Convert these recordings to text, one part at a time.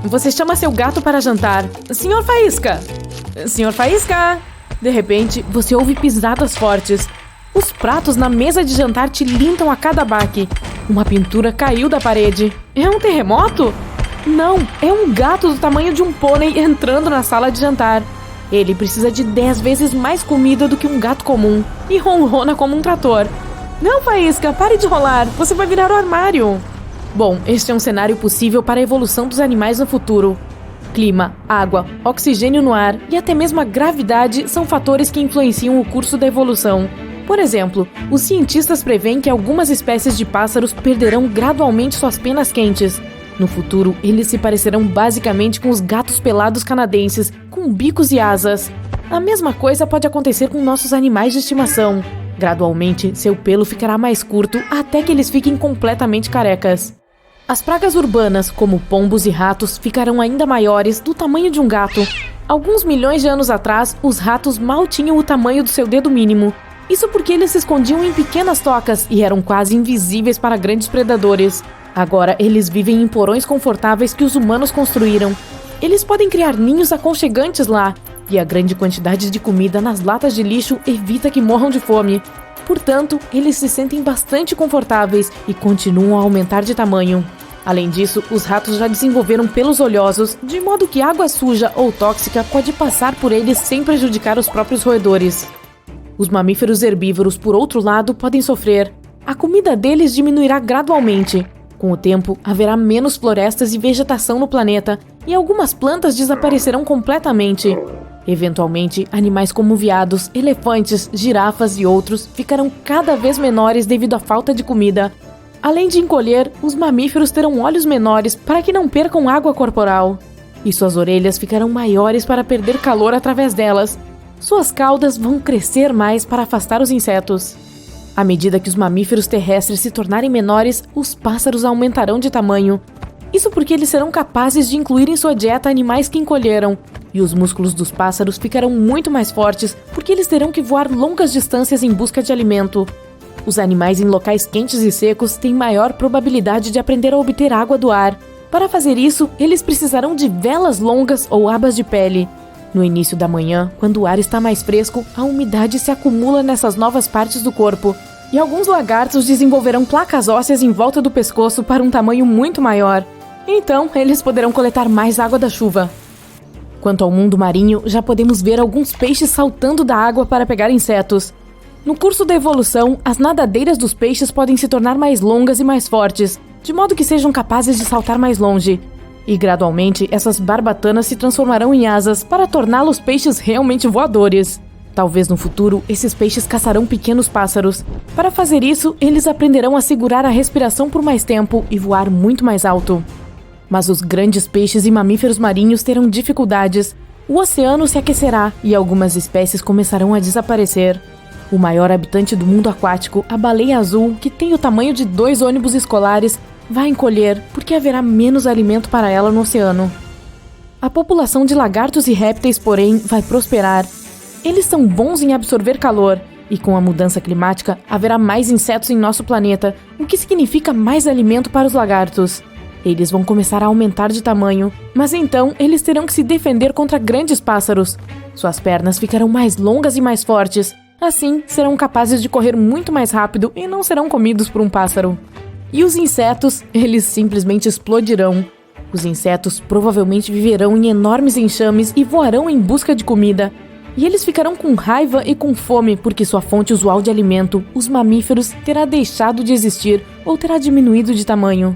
Você chama seu gato para jantar. Senhor Faísca! Senhor Faísca! De repente, você ouve pisadas fortes. Os pratos na mesa de jantar tilintam a cada baque. Uma pintura caiu da parede. É um terremoto? Não, é um gato do tamanho de um pônei entrando na sala de jantar. Ele precisa de 10 vezes mais comida do que um gato comum e ronrona como um trator. Não, Faísca, pare de rolar, você vai virar o armário. Bom, este é um cenário possível para a evolução dos animais no futuro. Clima, água, oxigênio no ar e até mesmo a gravidade são fatores que influenciam o curso da evolução. Por exemplo, os cientistas preveem que algumas espécies de pássaros perderão gradualmente suas penas quentes. No futuro, eles se parecerão basicamente com os gatos pelados canadenses, com bicos e asas. A mesma coisa pode acontecer com nossos animais de estimação. Gradualmente, seu pelo ficará mais curto até que eles fiquem completamente carecas. As pragas urbanas, como pombos e ratos, ficarão ainda maiores, do tamanho de um gato. Alguns milhões de anos atrás, os ratos mal tinham o tamanho do seu dedo mínimo. Isso porque eles se escondiam em pequenas tocas e eram quase invisíveis para grandes predadores. Agora, eles vivem em porões confortáveis que os humanos construíram. Eles podem criar ninhos aconchegantes lá, e a grande quantidade de comida nas latas de lixo evita que morram de fome. Portanto, eles se sentem bastante confortáveis e continuam a aumentar de tamanho. Além disso, os ratos já desenvolveram pelos oleosos, de modo que água suja ou tóxica pode passar por eles sem prejudicar os próprios roedores. Os mamíferos herbívoros, por outro lado, podem sofrer. A comida deles diminuirá gradualmente. Com o tempo, haverá menos florestas e vegetação no planeta, e algumas plantas desaparecerão completamente. Eventualmente, animais como veados, elefantes, girafas e outros ficarão cada vez menores devido à falta de comida. Além de encolher, os mamíferos terão olhos menores para que não percam água corporal. E suas orelhas ficarão maiores para perder calor através delas. Suas caudas vão crescer mais para afastar os insetos. À medida que os mamíferos terrestres se tornarem menores, os pássaros aumentarão de tamanho. Isso porque eles serão capazes de incluir em sua dieta animais que encolheram. E os músculos dos pássaros ficarão muito mais fortes porque eles terão que voar longas distâncias em busca de alimento. Os animais em locais quentes e secos têm maior probabilidade de aprender a obter água do ar. Para fazer isso, eles precisarão de velas longas ou abas de pele. No início da manhã, quando o ar está mais fresco, a umidade se acumula nessas novas partes do corpo. E alguns lagartos desenvolverão placas ósseas em volta do pescoço para um tamanho muito maior. Então, eles poderão coletar mais água da chuva. Quanto ao mundo marinho, já podemos ver alguns peixes saltando da água para pegar insetos. No curso da evolução, as nadadeiras dos peixes podem se tornar mais longas e mais fortes, de modo que sejam capazes de saltar mais longe. E gradualmente, essas barbatanas se transformarão em asas para torná-los peixes realmente voadores. Talvez no futuro, esses peixes caçarão pequenos pássaros. Para fazer isso, eles aprenderão a segurar a respiração por mais tempo e voar muito mais alto. Mas os grandes peixes e mamíferos marinhos terão dificuldades. O oceano se aquecerá e algumas espécies começarão a desaparecer. O maior habitante do mundo aquático, a baleia azul, que tem o tamanho de 2 ônibus escolares, vai encolher porque haverá menos alimento para ela no oceano. A população de lagartos e répteis, porém, vai prosperar. Eles são bons em absorver calor, e com a mudança climática, haverá mais insetos em nosso planeta, o que significa mais alimento para os lagartos. Eles vão começar a aumentar de tamanho, mas então eles terão que se defender contra grandes pássaros. Suas pernas ficarão mais longas e mais fortes. Assim, serão capazes de correr muito mais rápido e não serão comidos por um pássaro. E os insetos, eles simplesmente explodirão. Os insetos provavelmente viverão em enormes enxames e voarão em busca de comida. E eles ficarão com raiva e com fome porque sua fonte usual de alimento, os mamíferos, terá deixado de existir ou terá diminuído de tamanho.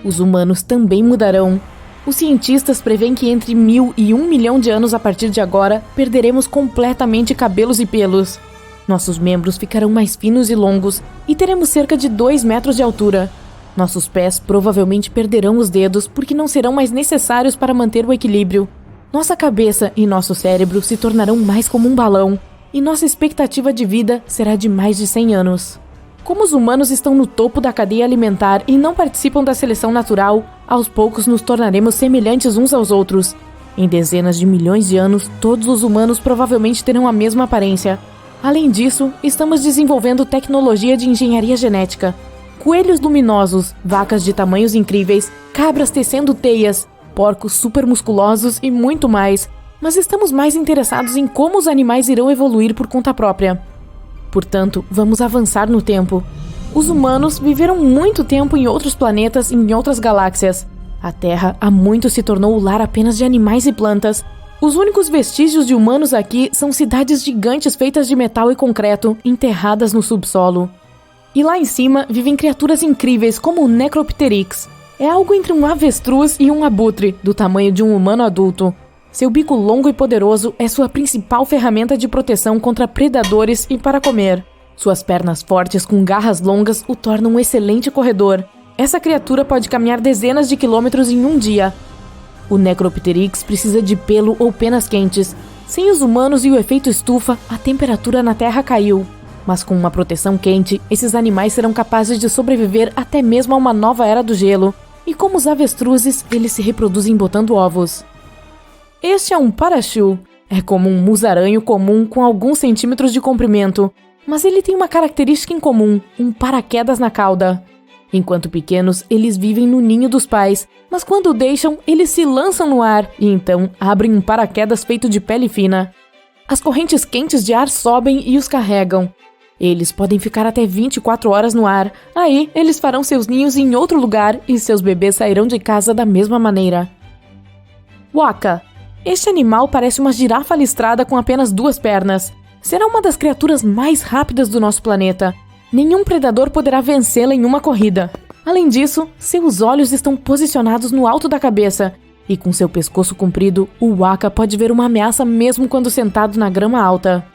Os humanos também mudarão. Os cientistas preveem que entre 1000 e 1 milhão de anos a partir de agora, perderemos completamente cabelos e pelos. Nossos membros ficarão mais finos e longos e teremos cerca de 2 metros de altura. Nossos pés provavelmente perderão os dedos porque não serão mais necessários para manter o equilíbrio. Nossa cabeça e nosso cérebro se tornarão mais como um balão e nossa expectativa de vida será de mais de 100 anos. Como os humanos estão no topo da cadeia alimentar e não participam da seleção natural, aos poucos nos tornaremos semelhantes uns aos outros. Em dezenas de milhões de anos, todos os humanos provavelmente terão a mesma aparência. Além disso, estamos desenvolvendo tecnologia de engenharia genética. coelhos luminosos, vacas de tamanhos incríveis, cabras tecendo teias, porcos super musculosos e muito mais. Mas estamos mais interessados em como os animais irão evoluir por conta própria. Portanto, vamos avançar no tempo. Os humanos viveram muito tempo em outros planetas e em outras galáxias. A Terra há muito se tornou o lar apenas de animais e plantas. Os únicos vestígios de humanos aqui são cidades gigantes feitas de metal e concreto, enterradas no subsolo. E lá em cima vivem criaturas incríveis como o Necropteryx. É algo entre um avestruz e um abutre, do tamanho de um humano adulto. Seu bico longo e poderoso é sua principal ferramenta de proteção contra predadores e para comer. Suas pernas fortes com garras longas o tornam um excelente corredor. Essa criatura pode caminhar dezenas de quilômetros em um dia. O Necropteryx precisa de pelo ou penas quentes. Sem os humanos e o efeito estufa, a temperatura na Terra caiu. Mas com uma proteção quente, esses animais serão capazes de sobreviver até mesmo a uma nova era do gelo. E como os avestruzes, eles se reproduzem botando ovos. Este é um parachu. É como um musaranho comum com alguns centímetros de comprimento. Mas ele tem uma característica em comum, um paraquedas na cauda. Enquanto pequenos, eles vivem no ninho dos pais, mas quando o deixam, eles se lançam no ar e então abrem um paraquedas feito de pele fina. As correntes quentes de ar sobem e os carregam. Eles podem ficar até 24 horas no ar, aí eles farão seus ninhos em outro lugar e seus bebês sairão de casa da mesma maneira. Waka. Este animal parece uma girafa listrada com apenas 2 pernas. Será uma das criaturas mais rápidas do nosso planeta. Nenhum predador poderá vencê-la em uma corrida. Além disso, seus olhos estão posicionados no alto da cabeça. E com seu pescoço comprido, o Waka pode ver uma ameaça mesmo quando sentado na grama alta.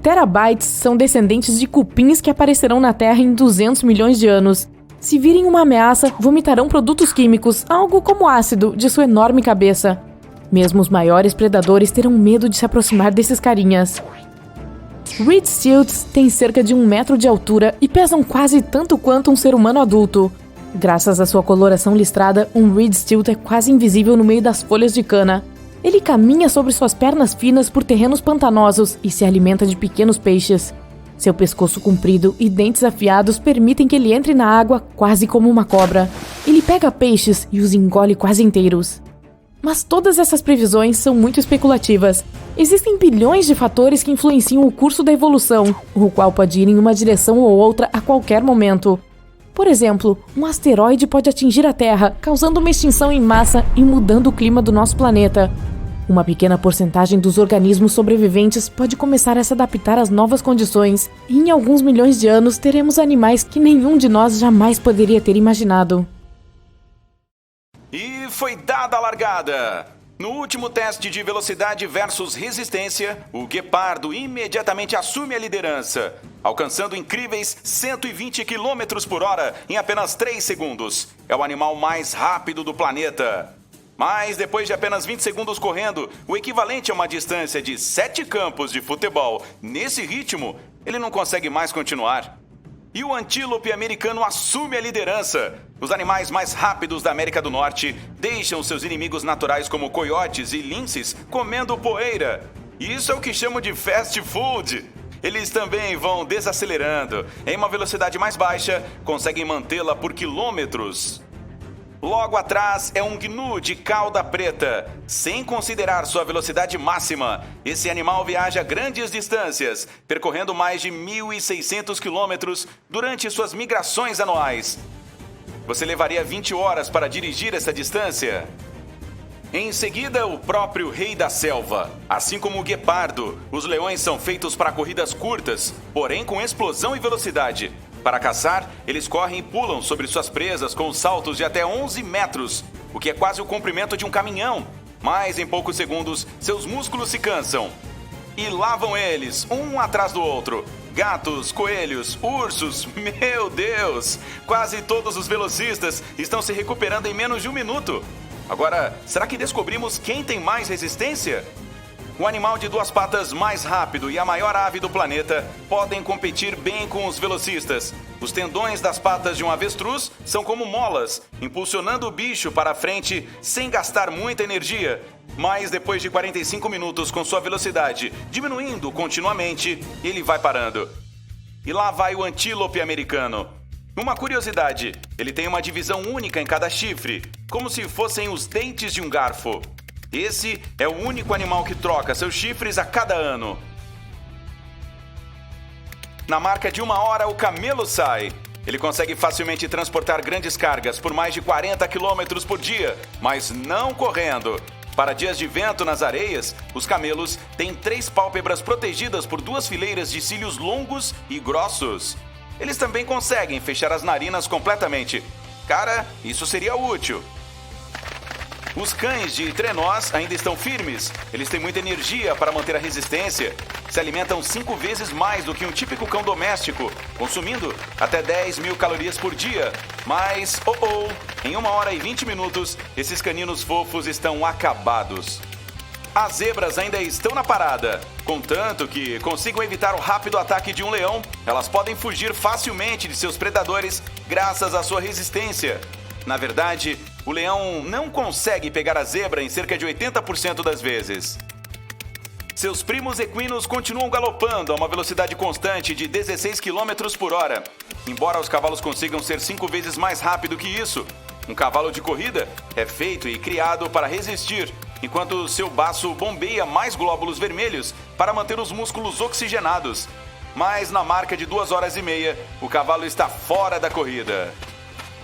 Terabytes são descendentes de cupins que aparecerão na Terra em 200 milhões de anos. Se virem uma ameaça, vomitarão produtos químicos, algo como ácido, de sua enorme cabeça. Mesmo os maiores predadores terão medo de se aproximar desses carinhas. Reed Stilts têm cerca de 1 metro de altura e pesam quase tanto quanto um ser humano adulto. Graças à sua coloração listrada, um Reed Stilt é quase invisível no meio das folhas de cana. Ele caminha sobre suas pernas finas por terrenos pantanosos e se alimenta de pequenos peixes. Seu pescoço comprido e dentes afiados permitem que ele entre na água quase como uma cobra. Ele pega peixes e os engole quase inteiros. Mas todas essas previsões são muito especulativas. Existem bilhões de fatores que influenciam o curso da evolução, o qual pode ir em uma direção ou outra a qualquer momento. Por exemplo, um asteroide pode atingir a Terra, causando uma extinção em massa e mudando o clima do nosso planeta. Uma pequena porcentagem dos organismos sobreviventes pode começar a se adaptar às novas condições, e em alguns milhões de anos teremos animais que nenhum de nós jamais poderia ter imaginado. E foi dada a largada! No último teste de velocidade versus resistência, o guepardo imediatamente assume a liderança, alcançando incríveis 120 km por hora em apenas 3 segundos. É o animal mais rápido do planeta. Mas depois de apenas 20 segundos correndo, o equivalente a uma distância de 7 campos de futebol, nesse ritmo, ele não consegue mais continuar. E o antílope americano assume a liderança. Os animais mais rápidos da América do Norte deixam seus inimigos naturais como coiotes e linces comendo poeira. Isso é o que chamo de fast food. Eles também vão desacelerando. Em uma velocidade mais baixa, conseguem mantê-la por quilômetros. Logo atrás é um gnu de cauda preta. Sem considerar sua velocidade máxima, esse animal viaja grandes distâncias, percorrendo mais de 1.600 quilômetros durante suas migrações anuais. Você levaria 20 horas para dirigir essa distância? Em seguida, o próprio rei da selva. Assim como o guepardo, os leões são feitos para corridas curtas, porém com explosão e velocidade. Para caçar, eles correm e pulam sobre suas presas com saltos de até 11 metros, o que é quase o comprimento de um caminhão. Mas em poucos segundos, seus músculos se cansam. E lá vão eles, um atrás do outro. Gatos, coelhos, ursos, meu Deus! Quase todos os velocistas estão se recuperando em menos de 1 minuto. Agora, será que descobrimos quem tem mais resistência? O animal de 2 patas mais rápido e a maior ave do planeta podem competir bem com os velocistas. Os tendões das patas de um avestruz são como molas, impulsionando o bicho para a frente sem gastar muita energia. Mas depois de 45 minutos com sua velocidade diminuindo continuamente, ele vai parando. E lá vai o antílope americano. Uma curiosidade, ele tem uma divisão única em cada chifre, como se fossem os dentes de um garfo. Esse é o único animal que troca seus chifres a cada ano. Na marca de 1 hora, o camelo sai. Ele consegue facilmente transportar grandes cargas por mais de 40 km por dia, mas não correndo. Para dias de vento nas areias, os camelos têm 3 pálpebras protegidas por 2 fileiras de cílios longos e grossos. Eles também conseguem fechar as narinas completamente. Cara, isso seria útil. Os cães de trenós ainda estão firmes. Eles têm muita energia para manter a resistência. Se alimentam 5 vezes mais do que um típico cão doméstico, consumindo até 10.000 calorias por dia. Mas, em 1 hora e 20 minutos, esses caninos fofos estão acabados. As zebras ainda estão na parada. Contanto que consigam evitar o rápido ataque de um leão, elas podem fugir facilmente de seus predadores graças à sua resistência. Na verdade, o leão não consegue pegar a zebra em cerca de 80% das vezes. Seus primos equinos continuam galopando a uma velocidade constante de 16 km por hora. Embora os cavalos consigam ser 5 vezes mais rápido que isso, um cavalo de corrida é feito e criado para resistir, enquanto seu baço bombeia mais glóbulos vermelhos para manter os músculos oxigenados. Mas na marca de 2 horas e meia, o cavalo está fora da corrida.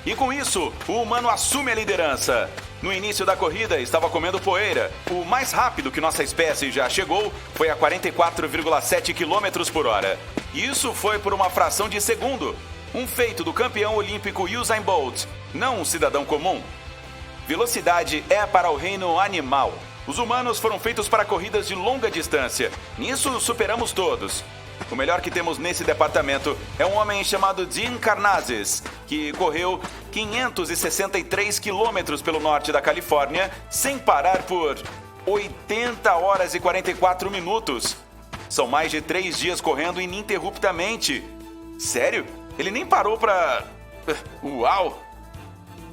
E com isso, o humano assume a liderança. No início da corrida, estava comendo poeira. O mais rápido que nossa espécie já chegou foi a 44,7 km por hora. Isso foi por uma fração de segundo. Um feito do campeão olímpico Usain Bolt, não um cidadão comum. Velocidade é para o reino animal. Os humanos foram feitos para corridas de longa distância. Nisso superamos todos. O melhor que temos nesse departamento é um homem chamado Dean Karnazes, que correu 563 quilômetros pelo norte da Califórnia sem parar por 80 horas e 44 minutos. São mais de 3 dias correndo ininterruptamente. Sério? Ele nem parou pra... Uau!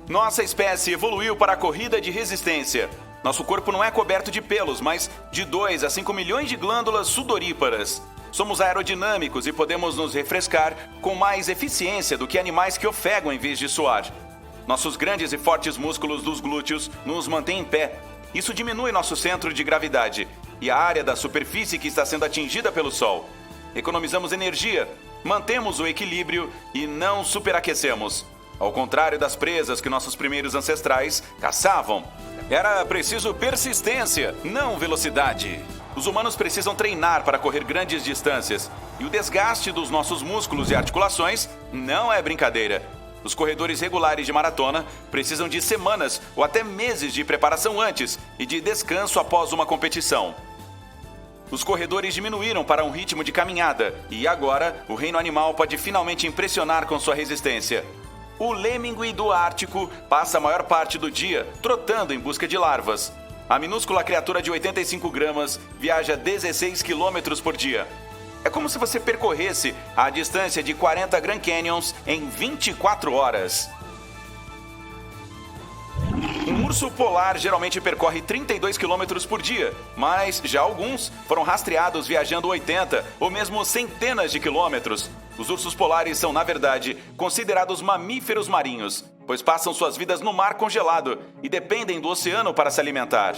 Nossa espécie evoluiu para a corrida de resistência. Nosso corpo não é coberto de pelos, mas de 2 a 5 milhões de glândulas sudoríparas. Somos aerodinâmicos e podemos nos refrescar com mais eficiência do que animais que ofegam em vez de suar. Nossos grandes e fortes músculos dos glúteos nos mantêm em pé. Isso diminui nosso centro de gravidade e a área da superfície que está sendo atingida pelo Sol. Economizamos energia, mantemos o equilíbrio e não superaquecemos. Ao contrário das presas que nossos primeiros ancestrais caçavam. Era preciso persistência, não velocidade. Os humanos precisam treinar para correr grandes distâncias, e o desgaste dos nossos músculos e articulações não é brincadeira. Os corredores regulares de maratona precisam de semanas ou até meses de preparação antes e de descanso após uma competição. Os corredores diminuíram para um ritmo de caminhada, e agora o reino animal pode finalmente impressionar com sua resistência. O lêmingui do Ártico passa a maior parte do dia trotando em busca de larvas. A minúscula criatura de 85 gramas viaja 16 km por dia. É como se você percorresse a distância de 40 Grand Canyons em 24 horas. Um urso polar geralmente percorre 32 km por dia, mas já alguns foram rastreados viajando 80 ou mesmo centenas de quilômetros. Os ursos polares são, na verdade, considerados mamíferos marinhos, pois passam suas vidas no mar congelado e dependem do oceano para se alimentar.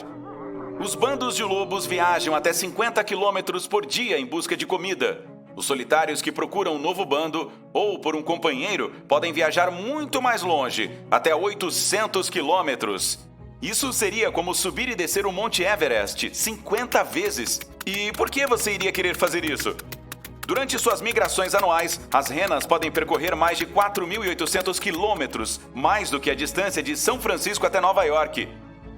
Os bandos de lobos viajam até 50 km por dia em busca de comida. Os solitários que procuram um novo bando ou por um companheiro podem viajar muito mais longe, até 800 quilômetros. Isso seria como subir e descer o Monte Everest 50 vezes. E por que você iria querer fazer isso? Durante suas migrações anuais, as renas podem percorrer mais de 4.800 quilômetros, mais do que a distância de São Francisco até Nova York.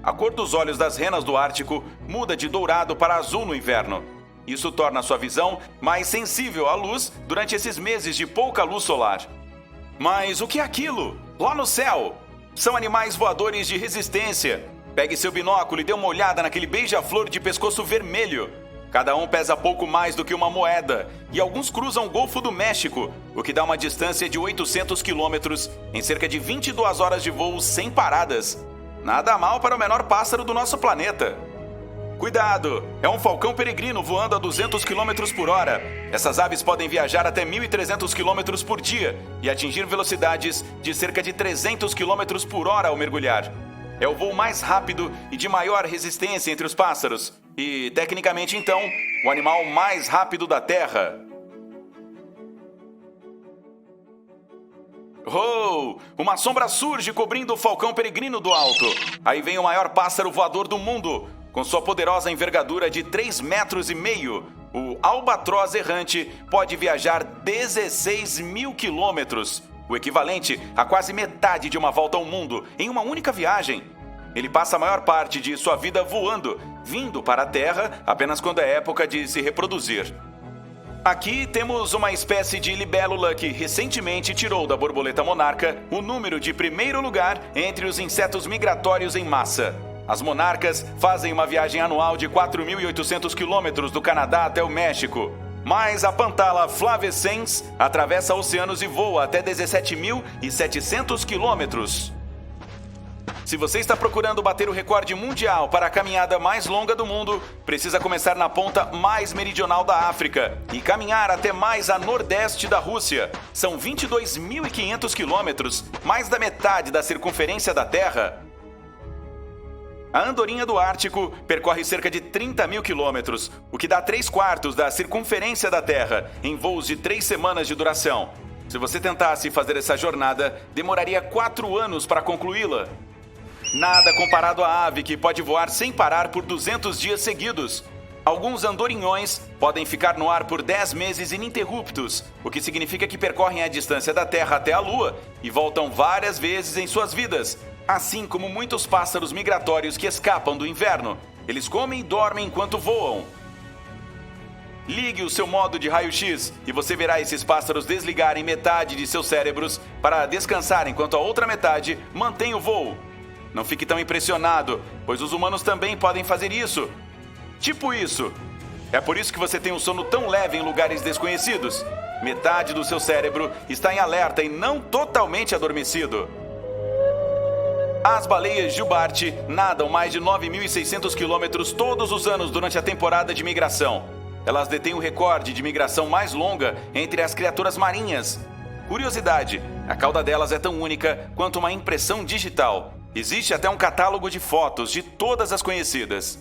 A cor dos olhos das renas do Ártico muda de dourado para azul no inverno. Isso torna sua visão mais sensível à luz durante esses meses de pouca luz solar. Mas o que é aquilo? Lá no céu! São animais voadores de resistência. Pegue seu binóculo e dê uma olhada naquele beija-flor de pescoço vermelho. Cada um pesa pouco mais do que uma moeda, e alguns cruzam o Golfo do México, o que dá uma distância de 800 quilômetros em cerca de 22 horas de voo sem paradas. Nada mal para o menor pássaro do nosso planeta. Cuidado! É um falcão peregrino voando a 200 km por hora. Essas aves podem viajar até 1.300 km por dia e atingir velocidades de cerca de 300 km por hora ao mergulhar. É o voo mais rápido e de maior resistência entre os pássaros. E, tecnicamente, então, o animal mais rápido da Terra. Oh! Uma sombra surge cobrindo o falcão peregrino do alto. Aí vem o maior pássaro voador do mundo. Com sua poderosa envergadura de 3,5 metros, o albatroz errante pode viajar 16 mil quilômetros, o equivalente a quase metade de uma volta ao mundo em uma única viagem. Ele passa a maior parte de sua vida voando, vindo para a Terra apenas quando é época de se reproduzir. Aqui temos uma espécie de libélula que recentemente tirou da borboleta monarca o número de primeiro lugar entre os insetos migratórios em massa. As monarcas fazem uma viagem anual de 4.800 quilômetros do Canadá até o México. Mas a pantala flavescens atravessa oceanos e voa até 17.700 quilômetros. Se você está procurando bater o recorde mundial para a caminhada mais longa do mundo, precisa começar na ponta mais meridional da África e caminhar até mais a nordeste da Rússia. São 22.500 quilômetros, mais da metade da circunferência da Terra. A andorinha do Ártico percorre cerca de 30 mil quilômetros, o que dá 3/4 da circunferência da Terra, em voos de 3 semanas de duração. Se você tentasse fazer essa jornada, demoraria 4 anos para concluí-la. Nada comparado à ave que pode voar sem parar por 200 dias seguidos. Alguns andorinhões podem ficar no ar por 10 meses ininterruptos, o que significa que percorrem a distância da Terra até a Lua e voltam várias vezes em suas vidas. Assim como muitos pássaros migratórios que escapam do inverno. Eles comem e dormem enquanto voam. Ligue o seu modo de raio-x e você verá esses pássaros desligarem metade de seus cérebros para descansar enquanto a outra metade mantém o voo. Não fique tão impressionado, pois os humanos também podem fazer isso. Tipo isso. É por isso que você tem um sono tão leve em lugares desconhecidos. Metade do seu cérebro está em alerta e não totalmente adormecido. As baleias jubarte nadam mais de 9.600 quilômetros todos os anos durante a temporada de migração. Elas detêm o recorde de migração mais longa entre as criaturas marinhas. Curiosidade, a cauda delas é tão única quanto uma impressão digital. Existe até um catálogo de fotos de todas as conhecidas.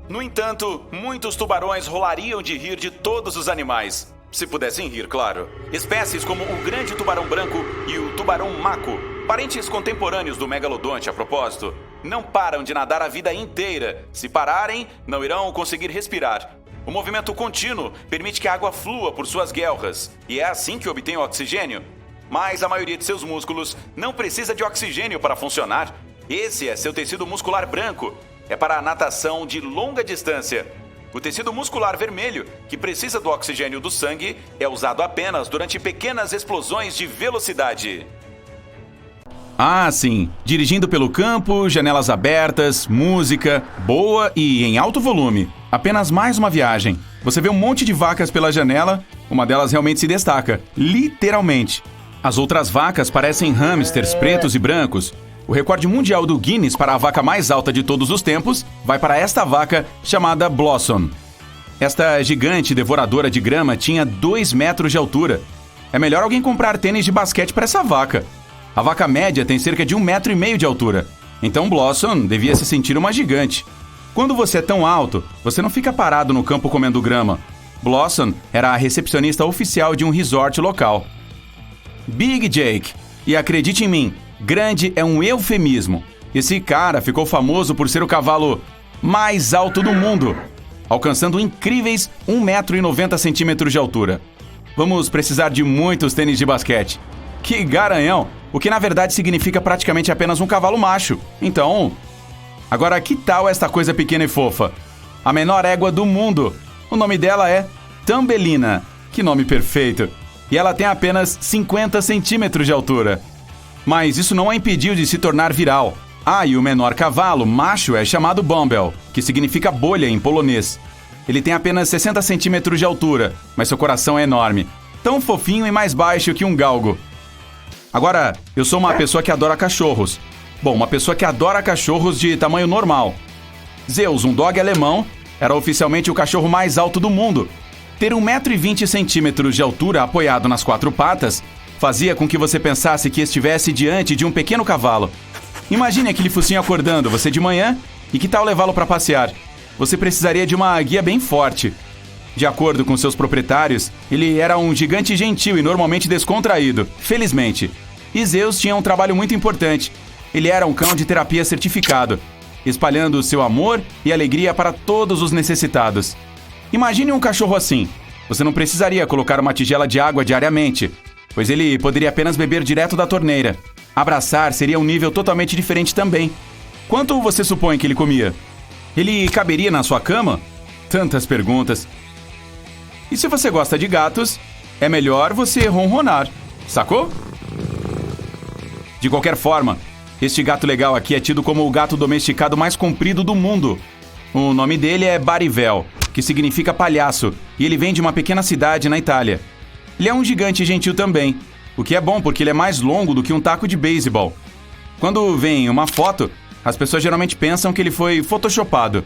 No entanto, muitos tubarões rolariam de rir de todos os animais. Se pudessem rir, claro. Espécies como o grande tubarão branco e o tubarão maco, parentes contemporâneos do megalodonte, a propósito, não param de nadar a vida inteira. Se pararem, não irão conseguir respirar. O movimento contínuo permite que a água flua por suas guelras, e é assim que obtém o oxigênio. Mas a maioria de seus músculos não precisa de oxigênio para funcionar. Esse é seu tecido muscular branco. É para a natação de longa distância. O tecido muscular vermelho, que precisa do oxigênio do sangue, é usado apenas durante pequenas explosões de velocidade. Ah, sim. Dirigindo pelo campo, janelas abertas, música, boa e em alto volume. Apenas mais uma viagem. Você vê um monte de vacas pela janela, uma delas realmente se destaca, literalmente. As outras vacas parecem hamsters pretos e brancos. O recorde mundial do Guinness para a vaca mais alta de todos os tempos vai para esta vaca chamada Blossom. Esta gigante devoradora de grama tinha 2 metros de altura. É melhor alguém comprar tênis de basquete para essa vaca. A vaca média tem cerca de 1,5 metro de altura. Então Blossom devia se sentir uma gigante. Quando você é tão alto, você não fica parado no campo comendo grama. Blossom era a recepcionista oficial de um resort local. Big Jake. E acredite em mim, grande é um eufemismo. Esse cara ficou famoso por ser o cavalo mais alto do mundo, alcançando incríveis 1,90 m de altura. Vamos precisar de muitos tênis de basquete. Que garanhão! O que na verdade significa praticamente apenas um cavalo macho. Então, agora que tal esta coisa pequena e fofa? A menor égua do mundo. O nome dela é Tambelina. Que nome perfeito! E ela tem apenas 50 centímetros de altura. Mas isso não a impediu de se tornar viral. Ah, e o menor cavalo, macho, é chamado Bumble, que significa bolha em polonês. Ele tem apenas 60 centímetros de altura, mas seu coração é enorme. Tão fofinho e mais baixo que um galgo. Agora, eu sou uma pessoa que adora cachorros. Bom, uma pessoa que adora cachorros de tamanho normal. Zeus, um dog alemão, era oficialmente o cachorro mais alto do mundo. Ter 1,20 m de altura apoiado nas 4 patas fazia com que você pensasse que estivesse diante de um pequeno cavalo. Imagine aquele focinho acordando você de manhã e que tal levá-lo para passear? Você precisaria de uma guia bem forte. De acordo com seus proprietários, ele era um gigante gentil e normalmente descontraído, felizmente. E Zeus tinha um trabalho muito importante. Ele era um cão de terapia certificado, espalhando seu amor e alegria para todos os necessitados. Imagine um cachorro assim. Você não precisaria colocar uma tigela de água diariamente, pois ele poderia apenas beber direto da torneira. Abraçar seria um nível totalmente diferente também. Quanto você supõe que ele comia? Ele caberia na sua cama? Tantas perguntas. E se você gosta de gatos, é melhor você ronronar, sacou? De qualquer forma, este gato legal aqui é tido como o gato domesticado mais comprido do mundo. O nome dele é Barivel, que significa palhaço, e ele vem de uma pequena cidade na Itália. Ele é um gigante gentil também, o que é bom porque ele é mais longo do que um taco de beisebol. Quando vem uma foto, as pessoas geralmente pensam que ele foi photoshopado.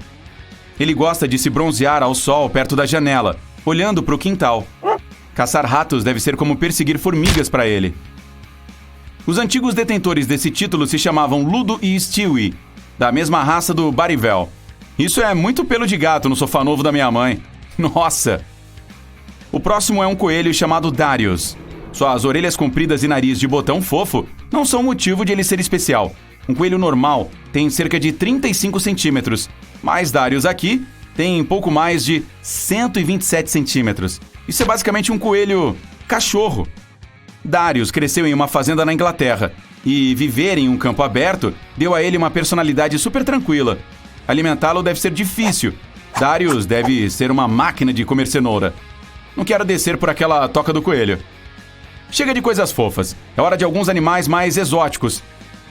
Ele gosta de se bronzear ao sol perto da janela, olhando para o quintal. Caçar ratos deve ser como perseguir formigas para ele. Os antigos detentores desse título se chamavam Ludo e Stewie, da mesma raça do Barivel. Isso é muito pelo de gato no sofá novo da minha mãe. Nossa! O próximo é um coelho chamado Darius. Suas orelhas compridas e nariz de botão fofo não são motivo de ele ser especial. Um coelho normal tem cerca de 35 centímetros, mas Darius aqui tem pouco mais de 127 centímetros. Isso é basicamente um coelho cachorro. Darius cresceu em uma fazenda na Inglaterra e viver em um campo aberto deu a ele uma personalidade super tranquila. Alimentá-lo deve ser difícil. Darius deve ser uma máquina de comer cenoura. Não quero descer por aquela toca do coelho. Chega de coisas fofas. É hora de alguns animais mais exóticos.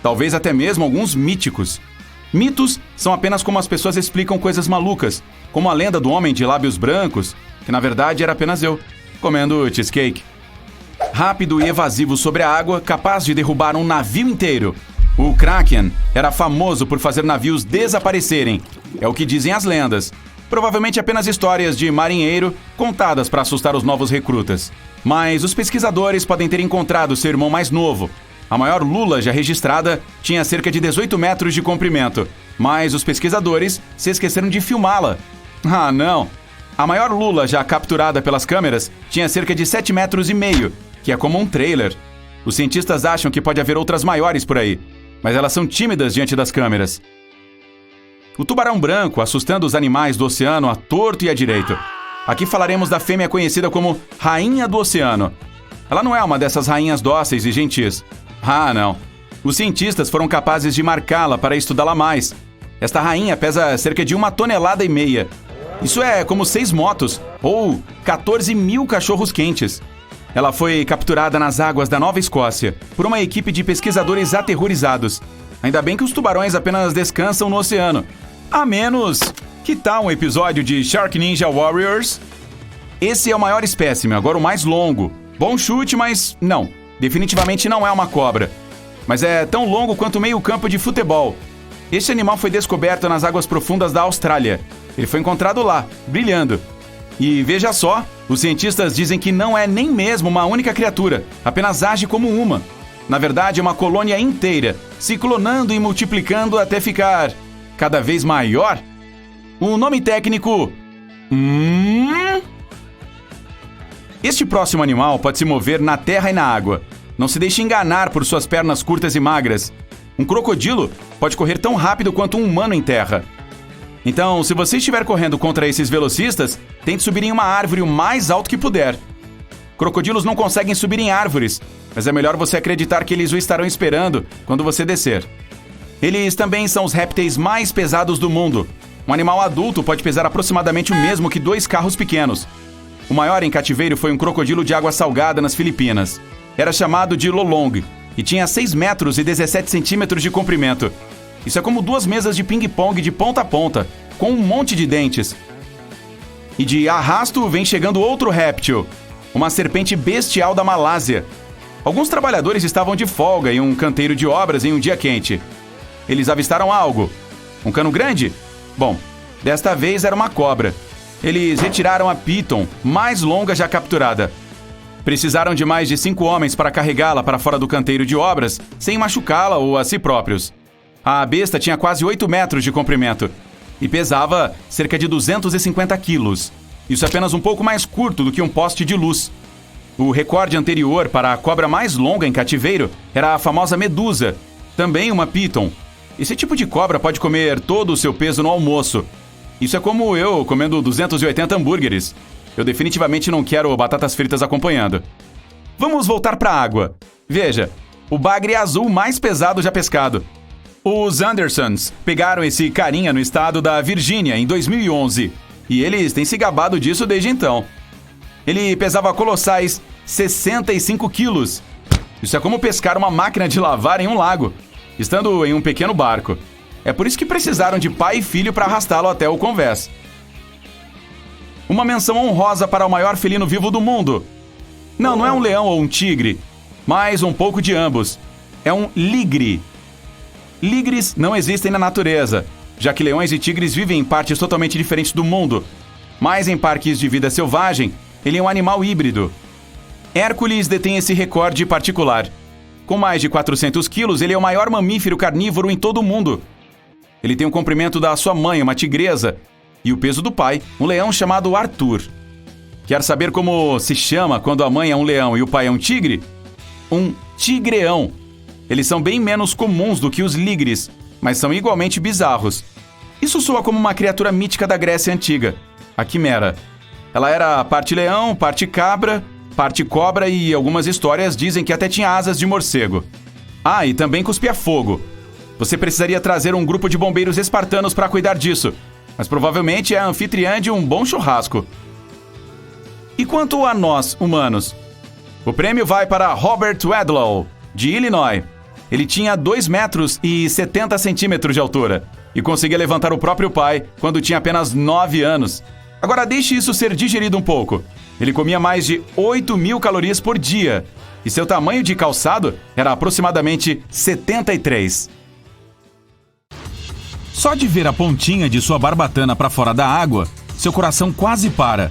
Talvez até mesmo alguns míticos. Mitos são apenas como as pessoas explicam coisas malucas, como a lenda do homem de lábios brancos, que na verdade era apenas eu, comendo cheesecake. Rápido e evasivo sobre a água, capaz de derrubar um navio inteiro. O Kraken era famoso por fazer navios desaparecerem. É o que dizem as lendas. Provavelmente apenas histórias de marinheiro contadas para assustar os novos recrutas. Mas os pesquisadores podem ter encontrado seu irmão mais novo. A maior lula já registrada tinha cerca de 18 metros de comprimento, mas os pesquisadores se esqueceram de filmá-la. Ah, não! A maior lula já capturada pelas câmeras tinha cerca de 7,5 metros, que é como um trailer. Os cientistas acham que pode haver outras maiores por aí, mas elas são tímidas diante das câmeras. O tubarão branco assustando os animais do oceano à torto e à direito. Aqui falaremos da fêmea conhecida como Rainha do Oceano. Ela não é uma dessas rainhas dóceis e gentis. Ah, não. Os cientistas foram capazes de marcá-la para estudá-la mais. Esta rainha pesa cerca de 1,5 toneladas. Isso é como 6 motos ou 14 mil cachorros quentes. Ela foi capturada nas águas da Nova Escócia por uma equipe de pesquisadores aterrorizados. Ainda bem que os tubarões apenas descansam no oceano. A menos... Que tal um episódio de Shark Ninja Warriors? Esse é o maior espécime, agora o mais longo. Bom chute, mas não. Definitivamente não é uma cobra. Mas é tão longo quanto meio campo de futebol. Este animal foi descoberto nas águas profundas da Austrália. Ele foi encontrado lá, brilhando. E veja só, os cientistas dizem que não é nem mesmo uma única criatura, apenas age como uma. Na verdade, é uma colônia inteira, se clonando e multiplicando até ficar cada vez maior. O nome técnico... Este próximo animal pode se mover na terra e na água. Não se deixe enganar por suas pernas curtas e magras. Um crocodilo pode correr tão rápido quanto um humano em terra. Então, se você estiver correndo contra esses velocistas, tente subir em uma árvore o mais alto que puder. Crocodilos não conseguem subir em árvores, mas é melhor você acreditar que eles o estarão esperando quando você descer. Eles também são os répteis mais pesados do mundo. Um animal adulto pode pesar aproximadamente o mesmo que 2 carros pequenos. O maior em cativeiro foi um crocodilo de água salgada nas Filipinas. Era chamado de Lolong e tinha 6 metros e 17 centímetros de comprimento. Isso é como 2 mesas de ping-pong de ponta a ponta, com um monte de dentes. E de arrasto vem chegando outro réptil, uma serpente bestial da Malásia. Alguns trabalhadores estavam de folga em um canteiro de obras em um dia quente. Eles avistaram algo. Um cano grande? Bom, desta vez era uma cobra. Eles retiraram a piton mais longa já capturada. Precisaram de mais de 5 homens para carregá-la para fora do canteiro de obras, sem machucá-la ou a si próprios. A besta tinha quase 8 metros de comprimento e pesava cerca de 250 quilos. Isso é apenas um pouco mais curto do que um poste de luz. O recorde anterior para a cobra mais longa em cativeiro era a famosa medusa, também uma piton. Esse tipo de cobra pode comer todo o seu peso no almoço. Isso é como eu comendo 280 hambúrgueres. Eu definitivamente não quero batatas fritas acompanhando. Vamos voltar para a água. Veja, o bagre azul mais pesado já pescado. Os Andersons pegaram esse carinha no estado da Virgínia em 2011. E eles têm se gabado disso desde então. Ele pesava colossais 65 quilos. Isso é como pescar uma máquina de lavar em um lago, estando em um pequeno barco. É por isso que precisaram de pai e filho para arrastá-lo até o convés. Uma menção honrosa para o maior felino vivo do mundo. Não é um leão ou um tigre, mas um pouco de ambos. É um ligre. Ligres não existem na natureza, já que leões e tigres vivem em partes totalmente diferentes do mundo. Mas em parques de vida selvagem, ele é um animal híbrido. Hércules detém esse recorde particular. Com mais de 400 quilos, ele é o maior mamífero carnívoro em todo o mundo. Ele tem o comprimento da sua mãe, uma tigresa, e o peso do pai, um leão chamado Arthur. Quer saber como se chama quando a mãe é um leão e o pai é um tigre? Um tigreão. Eles são bem menos comuns do que os ligres, mas são igualmente bizarros. Isso soa como uma criatura mítica da Grécia Antiga, a quimera. Ela era parte leão, parte cabra, parte cobra e algumas histórias dizem que até tinha asas de morcego. Ah, e também cuspia fogo. Você precisaria trazer um grupo de bombeiros espartanos para cuidar disso, mas provavelmente é a anfitriã de um bom churrasco. E quanto a nós, humanos? O prêmio vai para Robert Wadlow, de Illinois. Ele tinha 2 metros e 70 centímetros de altura e conseguia levantar o próprio pai quando tinha apenas 9 anos. Agora deixe isso ser digerido um pouco. Ele comia mais de 8.000 calorias por dia e seu tamanho de calçado era aproximadamente 73. Só de ver a pontinha de sua barbatana para fora da água, seu coração quase para.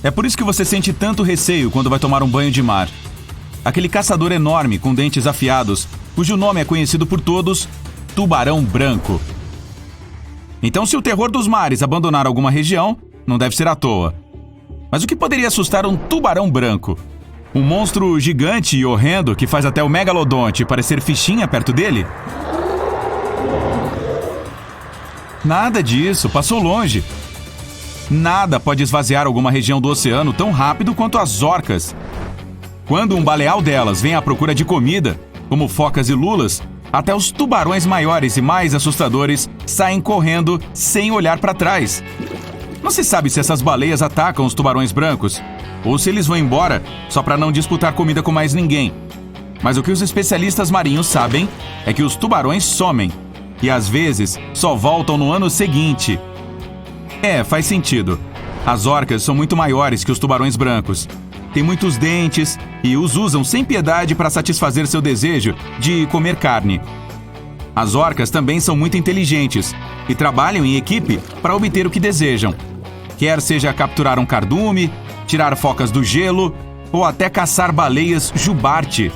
É por isso que você sente tanto receio quando vai tomar um banho de mar. Aquele caçador enorme com dentes afiados, cujo nome é conhecido por todos, tubarão branco. Então, se o terror dos mares abandonar alguma região, não deve ser à toa. Mas o que poderia assustar um tubarão branco? Um monstro gigante e horrendo que faz até o megalodonte parecer fichinha perto dele? Nada disso, passou longe. Nada pode esvaziar alguma região do oceano tão rápido quanto as orcas. Quando um baleal delas vem à procura de comida, como focas e lulas, até os tubarões maiores e mais assustadores saem correndo sem olhar para trás. Não se sabe se essas baleias atacam os tubarões brancos ou se eles vão embora só para não disputar comida com mais ninguém. Mas o que os especialistas marinhos sabem é que os tubarões somem e às vezes só voltam no ano seguinte. Faz sentido. As orcas são muito maiores que os tubarões brancos. Têm muitos dentes e os usam sem piedade para satisfazer seu desejo de comer carne. As orcas também são muito inteligentes e trabalham em equipe para obter o que desejam. Quer seja capturar um cardume, tirar focas do gelo ou até caçar baleias jubarte.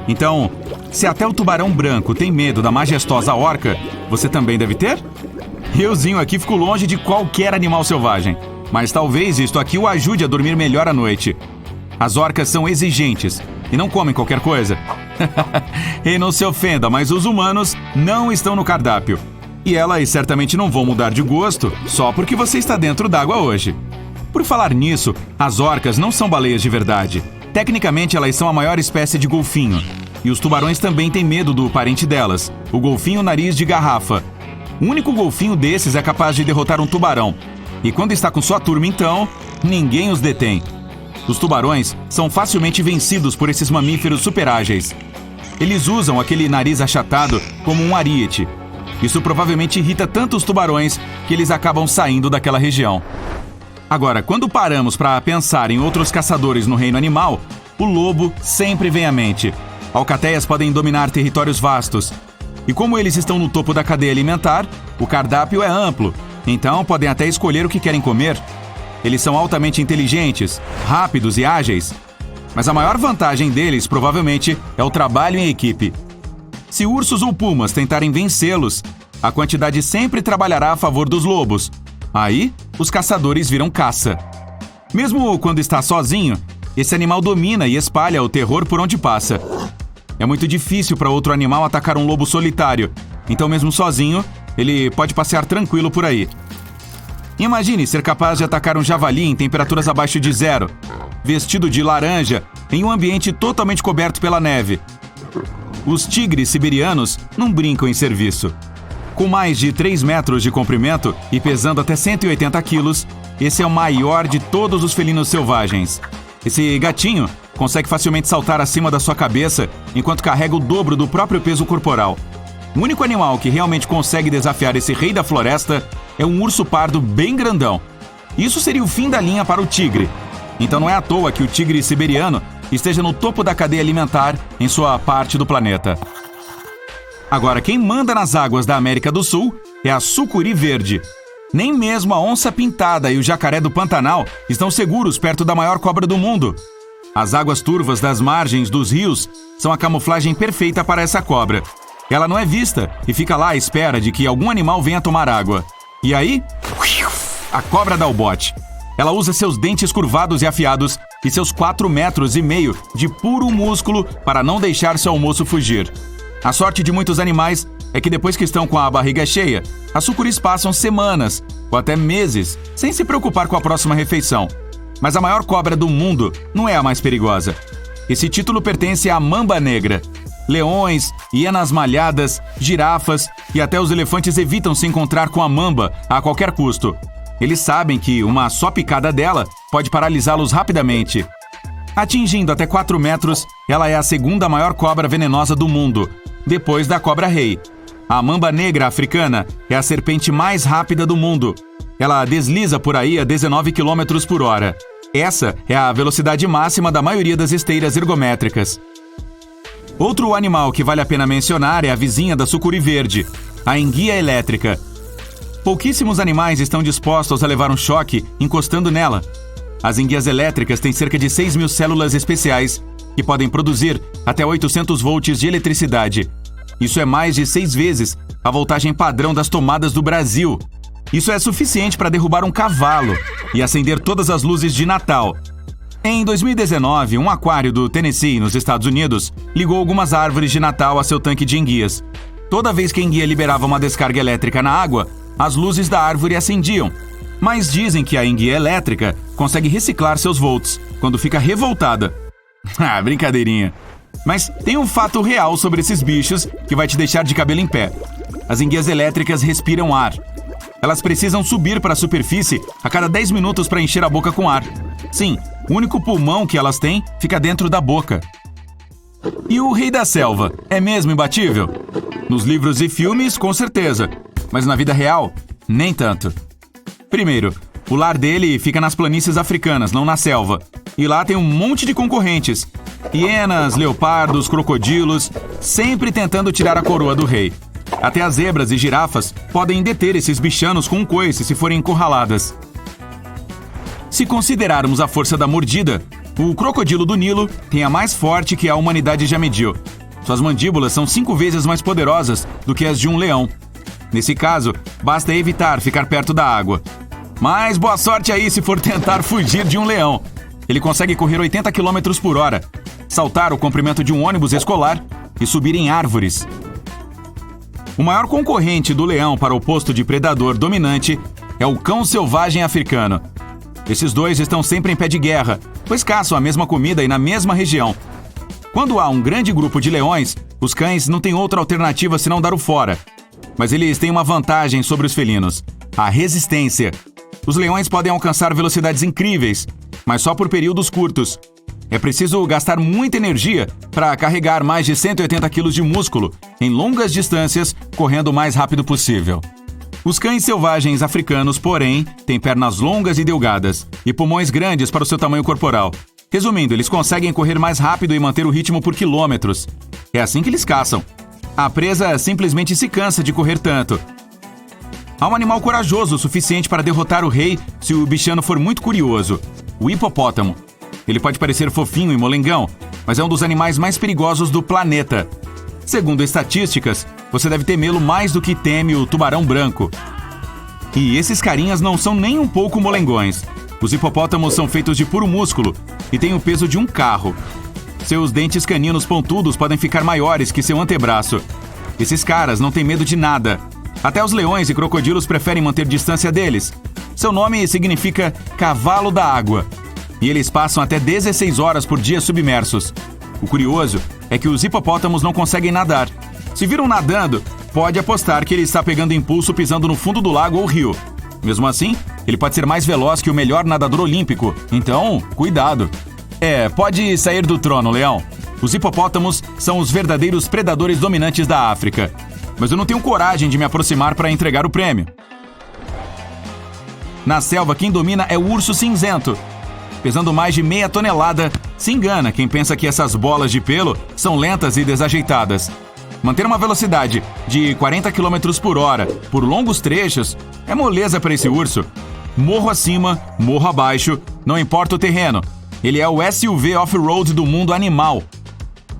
Então, se até o tubarão branco tem medo da majestosa orca, você também deve ter? Euzinho aqui fico longe de qualquer animal selvagem, mas talvez isto aqui o ajude a dormir melhor à noite. As orcas são exigentes e não comem qualquer coisa. E não se ofenda, mas os humanos não estão no cardápio. E elas certamente não vão mudar de gosto só porque você está dentro d'água hoje. Por falar nisso, as orcas não são baleias de verdade. Tecnicamente, elas são a maior espécie de golfinho. E os tubarões também têm medo do parente delas, o golfinho nariz de garrafa. O único golfinho desses é capaz de derrotar um tubarão. E quando está com sua turma, então, ninguém os detém. Os tubarões são facilmente vencidos por esses mamíferos super ágeis. Eles usam aquele nariz achatado como um ariete. Isso provavelmente irrita tanto os tubarões que eles acabam saindo daquela região. Agora, quando paramos para pensar em outros caçadores no reino animal, o lobo sempre vem à mente. Alcateias podem dominar territórios vastos. E como eles estão no topo da cadeia alimentar, o cardápio é amplo, então podem até escolher o que querem comer. Eles são altamente inteligentes, rápidos e ágeis. Mas a maior vantagem deles, provavelmente, é o trabalho em equipe. Se ursos ou pumas tentarem vencê-los, a quantidade sempre trabalhará a favor dos lobos. Aí, os caçadores viram caça. Mesmo quando está sozinho, esse animal domina e espalha o terror por onde passa. É muito difícil para outro animal atacar um lobo solitário, então mesmo sozinho, ele pode passear tranquilo por aí. Imagine ser capaz de atacar um javali em temperaturas abaixo de 0, vestido de laranja, em um ambiente totalmente coberto pela neve. Os tigres siberianos não brincam em serviço. Com mais de 3 metros de comprimento e pesando até 180 quilos, esse é o maior de todos os felinos selvagens. Esse gatinho consegue facilmente saltar acima da sua cabeça enquanto carrega o dobro do próprio peso corporal. O único animal que realmente consegue desafiar esse rei da floresta é um urso pardo bem grandão. Isso seria o fim da linha para o tigre. Então não é à toa que o tigre siberiano esteja no topo da cadeia alimentar em sua parte do planeta. Agora, quem manda nas águas da América do Sul é a sucuri verde. Nem mesmo a onça-pintada e o jacaré do Pantanal estão seguros perto da maior cobra do mundo. As águas turvas das margens dos rios são a camuflagem perfeita para essa cobra. Ela não é vista e fica lá à espera de que algum animal venha tomar água. E aí, a cobra dá o bote. Ela usa seus dentes curvados e afiados e seus 4,5 metros de puro músculo para não deixar seu almoço fugir. A sorte de muitos animais é que depois que estão com a barriga cheia, as sucuris passam semanas ou até meses sem se preocupar com a próxima refeição. Mas a maior cobra do mundo não é a mais perigosa. Esse título pertence à mamba negra. Leões, hienas malhadas, girafas e até os elefantes evitam se encontrar com a mamba a qualquer custo. Eles sabem que uma só picada dela pode paralisá-los rapidamente. Atingindo até 4 metros, ela é a segunda maior cobra venenosa do mundo, depois da cobra-rei. A mamba negra africana é a serpente mais rápida do mundo. Ela desliza por aí a 19 km por hora. Essa é a velocidade máxima da maioria das esteiras ergométricas. Outro animal que vale a pena mencionar é a vizinha da sucuri verde, a enguia elétrica. Pouquíssimos animais estão dispostos a levar um choque encostando nela. As enguias elétricas têm cerca de 6.000 células especiais que podem produzir até 800 volts de eletricidade. Isso é mais de 6 vezes a voltagem padrão das tomadas do Brasil. Isso é suficiente para derrubar um cavalo e acender todas as luzes de Natal. Em 2019, um aquário do Tennessee, nos Estados Unidos, ligou algumas árvores de Natal a seu tanque de enguias. Toda vez que a enguia liberava uma descarga elétrica na água, as luzes da árvore acendiam. Mas dizem que a enguia elétrica consegue reciclar seus volts quando fica revoltada. Ah, brincadeirinha. Mas tem um fato real sobre esses bichos que vai te deixar de cabelo em pé. As enguias elétricas respiram ar. Elas precisam subir para a superfície a cada 10 minutos para encher a boca com ar. Sim, o único pulmão que elas têm fica dentro da boca. E o rei da selva é mesmo imbatível? Nos livros e filmes, com certeza. Mas na vida real, nem tanto. Primeiro, o lar dele fica nas planícies africanas, não na selva. E lá tem um monte de concorrentes. Hienas, leopardos, crocodilos, sempre tentando tirar a coroa do rei. Até as zebras e girafas podem deter esses bichanos com um coice se forem encurraladas. Se considerarmos a força da mordida, o crocodilo do Nilo tem a mais forte que a humanidade já mediu. Suas mandíbulas são 5 vezes mais poderosas do que as de um leão. Nesse caso, basta evitar ficar perto da água. Mas boa sorte aí se for tentar fugir de um leão. Ele consegue correr 80 km por hora, saltar o comprimento de um ônibus escolar e subir em árvores. O maior concorrente do leão para o posto de predador dominante é o cão selvagem africano. Esses dois estão sempre em pé de guerra, pois caçam a mesma comida e na mesma região. Quando há um grande grupo de leões, os cães não têm outra alternativa senão dar o fora. Mas eles têm uma vantagem sobre os felinos: a resistência. Os leões podem alcançar velocidades incríveis, mas só por períodos curtos. É preciso gastar muita energia para carregar mais de 180 quilos de músculo em longas distâncias, correndo o mais rápido possível. Os cães selvagens africanos, porém, têm pernas longas e delgadas e pulmões grandes para o seu tamanho corporal. Resumindo, eles conseguem correr mais rápido e manter o ritmo por quilômetros. É assim que eles caçam. A presa simplesmente se cansa de correr tanto. Há um animal corajoso o suficiente para derrotar o rei se o bichano for muito curioso: o hipopótamo. Ele pode parecer fofinho e molengão, mas é um dos animais mais perigosos do planeta. Segundo estatísticas, você deve temê-lo mais do que teme o tubarão branco. E esses carinhas não são nem um pouco molengões. Os hipopótamos são feitos de puro músculo e têm o peso de um carro. Seus dentes caninos pontudos podem ficar maiores que seu antebraço. Esses caras não têm medo de nada. Até os leões e crocodilos preferem manter distância deles. Seu nome significa cavalo da água. E eles passam até 16 horas por dia submersos. O curioso é que os hipopótamos não conseguem nadar. Se viram nadando, pode apostar que ele está pegando impulso pisando no fundo do lago ou rio. Mesmo assim, ele pode ser mais veloz que o melhor nadador olímpico. Então, cuidado. Pode sair do trono, leão. Os hipopótamos são os verdadeiros predadores dominantes da África. Mas eu não tenho coragem de me aproximar para entregar o prêmio. Na selva, quem domina é o urso cinzento. Pesando mais de meia tonelada, se engana quem pensa que essas bolas de pelo são lentas e desajeitadas. Manter uma velocidade de 40 km por hora por longos trechos é moleza para esse urso. Morro acima, morro abaixo, não importa o terreno. Ele é o SUV off-road do mundo animal.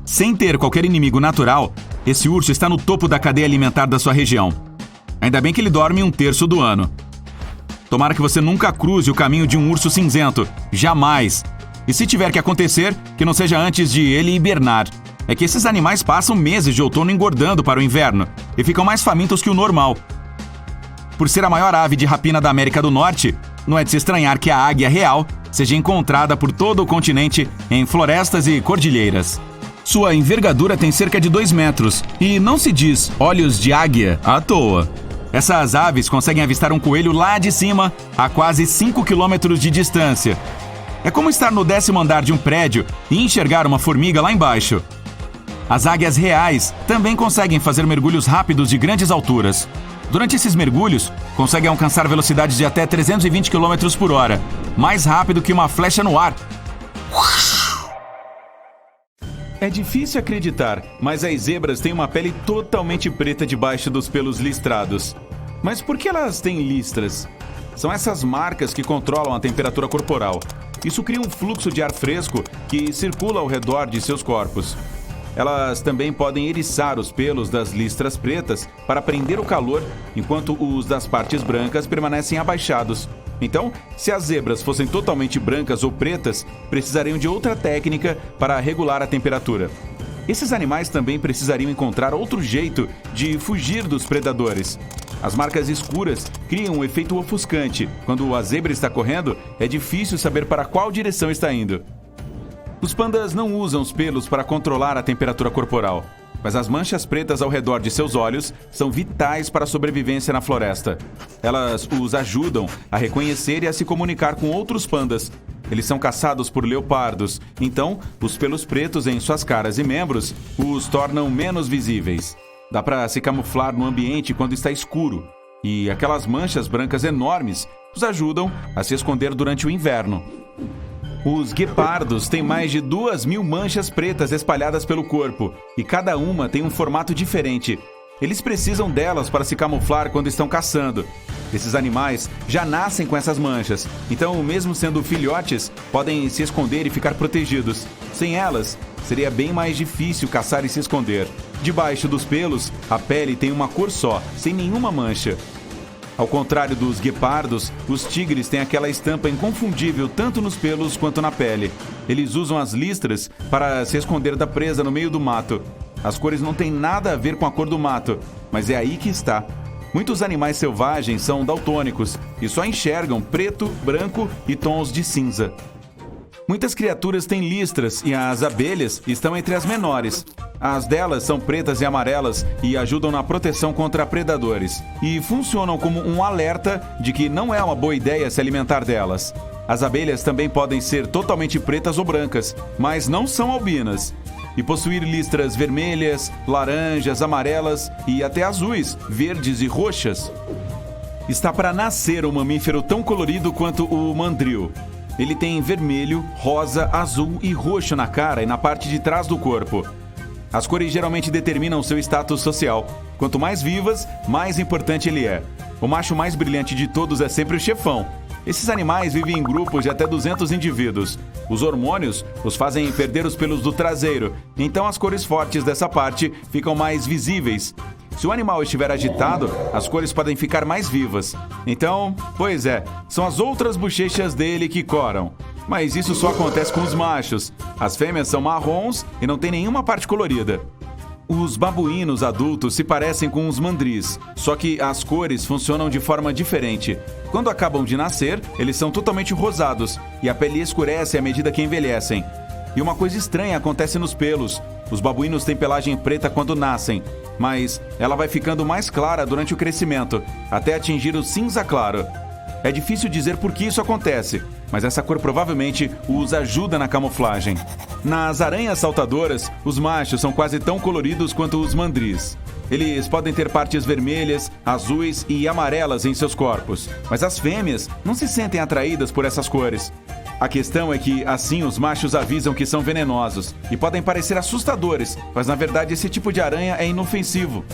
Sem ter qualquer inimigo natural, esse urso está no topo da cadeia alimentar da sua região. Ainda bem que ele dorme 1/3 do ano. Tomara que você nunca cruze o caminho de um urso cinzento. Jamais. E se tiver que acontecer, que não seja antes de ele hibernar. É que esses animais passam meses de outono engordando para o inverno e ficam mais famintos que o normal. Por ser a maior ave de rapina da América do Norte, não é de se estranhar que a águia real seja encontrada por todo o continente em florestas e cordilheiras. Sua envergadura tem cerca de 2 metros e não se diz olhos de águia à toa. Essas aves conseguem avistar um coelho lá de cima a quase 5 quilômetros de distância. É como estar no 10º andar de um prédio e enxergar uma formiga lá embaixo. As águias reais também conseguem fazer mergulhos rápidos de grandes alturas. Durante esses mergulhos, conseguem alcançar velocidades de até 320 km por hora, mais rápido que uma flecha no ar. É difícil acreditar, mas as zebras têm uma pele totalmente preta debaixo dos pelos listrados. Mas por que elas têm listras? São essas marcas que controlam a temperatura corporal. Isso cria um fluxo de ar fresco que circula ao redor de seus corpos. Elas também podem eriçar os pelos das listras pretas para prender o calor, enquanto os das partes brancas permanecem abaixados. Então, se as zebras fossem totalmente brancas ou pretas, precisariam de outra técnica para regular a temperatura. Esses animais também precisariam encontrar outro jeito de fugir dos predadores. As marcas escuras criam um efeito ofuscante. Quando a zebra está correndo, é difícil saber para qual direção está indo. Os pandas não usam os pelos para controlar a temperatura corporal, mas as manchas pretas ao redor de seus olhos são vitais para a sobrevivência na floresta. Elas os ajudam a reconhecer e a se comunicar com outros pandas. Eles são caçados por leopardos, então os pelos pretos em suas caras e membros os tornam menos visíveis. Dá para se camuflar no ambiente quando está escuro, e aquelas manchas brancas enormes os ajudam a se esconder durante o inverno. Os guepardos têm mais de 2.000 manchas pretas espalhadas pelo corpo, e cada uma tem um formato diferente. Eles precisam delas para se camuflar quando estão caçando. Esses animais já nascem com essas manchas, então, mesmo sendo filhotes, podem se esconder e ficar protegidos. Sem elas, seria bem mais difícil caçar e se esconder. Debaixo dos pelos, a pele tem uma cor só, sem nenhuma mancha. Ao contrário dos guepardos, os tigres têm aquela estampa inconfundível tanto nos pelos quanto na pele. Eles usam as listras para se esconder da presa no meio do mato. As cores não têm nada a ver com a cor do mato, mas é aí que está. Muitos animais selvagens são daltônicos e só enxergam preto, branco e tons de cinza. Muitas criaturas têm listras e as abelhas estão entre as menores. As delas são pretas e amarelas e ajudam na proteção contra predadores. E funcionam como um alerta de que não é uma boa ideia se alimentar delas. As abelhas também podem ser totalmente pretas ou brancas, mas não são albinas. E possuir listras vermelhas, laranjas, amarelas e até azuis, verdes e roxas. Está para nascer um mamífero tão colorido quanto o mandril. Ele tem vermelho, rosa, azul e roxo na cara e na parte de trás do corpo. As cores geralmente determinam seu status social. Quanto mais vivas, mais importante ele é. O macho mais brilhante de todos é sempre o chefão. Esses animais vivem em grupos de até 200 indivíduos. Os hormônios os fazem perder os pelos do traseiro, então as cores fortes dessa parte ficam mais visíveis. Se o animal estiver agitado, as cores podem ficar mais vivas. Então, pois é, são as outras bochechas dele que coram. Mas isso só acontece com os machos. As fêmeas são marrons e não tem nenhuma parte colorida. Os babuínos adultos se parecem com os mandris, só que as cores funcionam de forma diferente. Quando acabam de nascer, eles são totalmente rosados e a pele escurece à medida que envelhecem. E uma coisa estranha acontece nos pelos. Os babuínos têm pelagem preta quando nascem, mas ela vai ficando mais clara durante o crescimento, até atingir o cinza claro. É difícil dizer por que isso acontece, mas essa cor provavelmente os ajuda na camuflagem. Nas aranhas saltadoras, os machos são quase tão coloridos quanto os mandris. Eles podem ter partes vermelhas, azuis e amarelas em seus corpos, mas as fêmeas não se sentem atraídas por essas cores. A questão é que, assim, os machos avisam que são venenosos e podem parecer assustadores, mas na verdade esse tipo de aranha é inofensivo.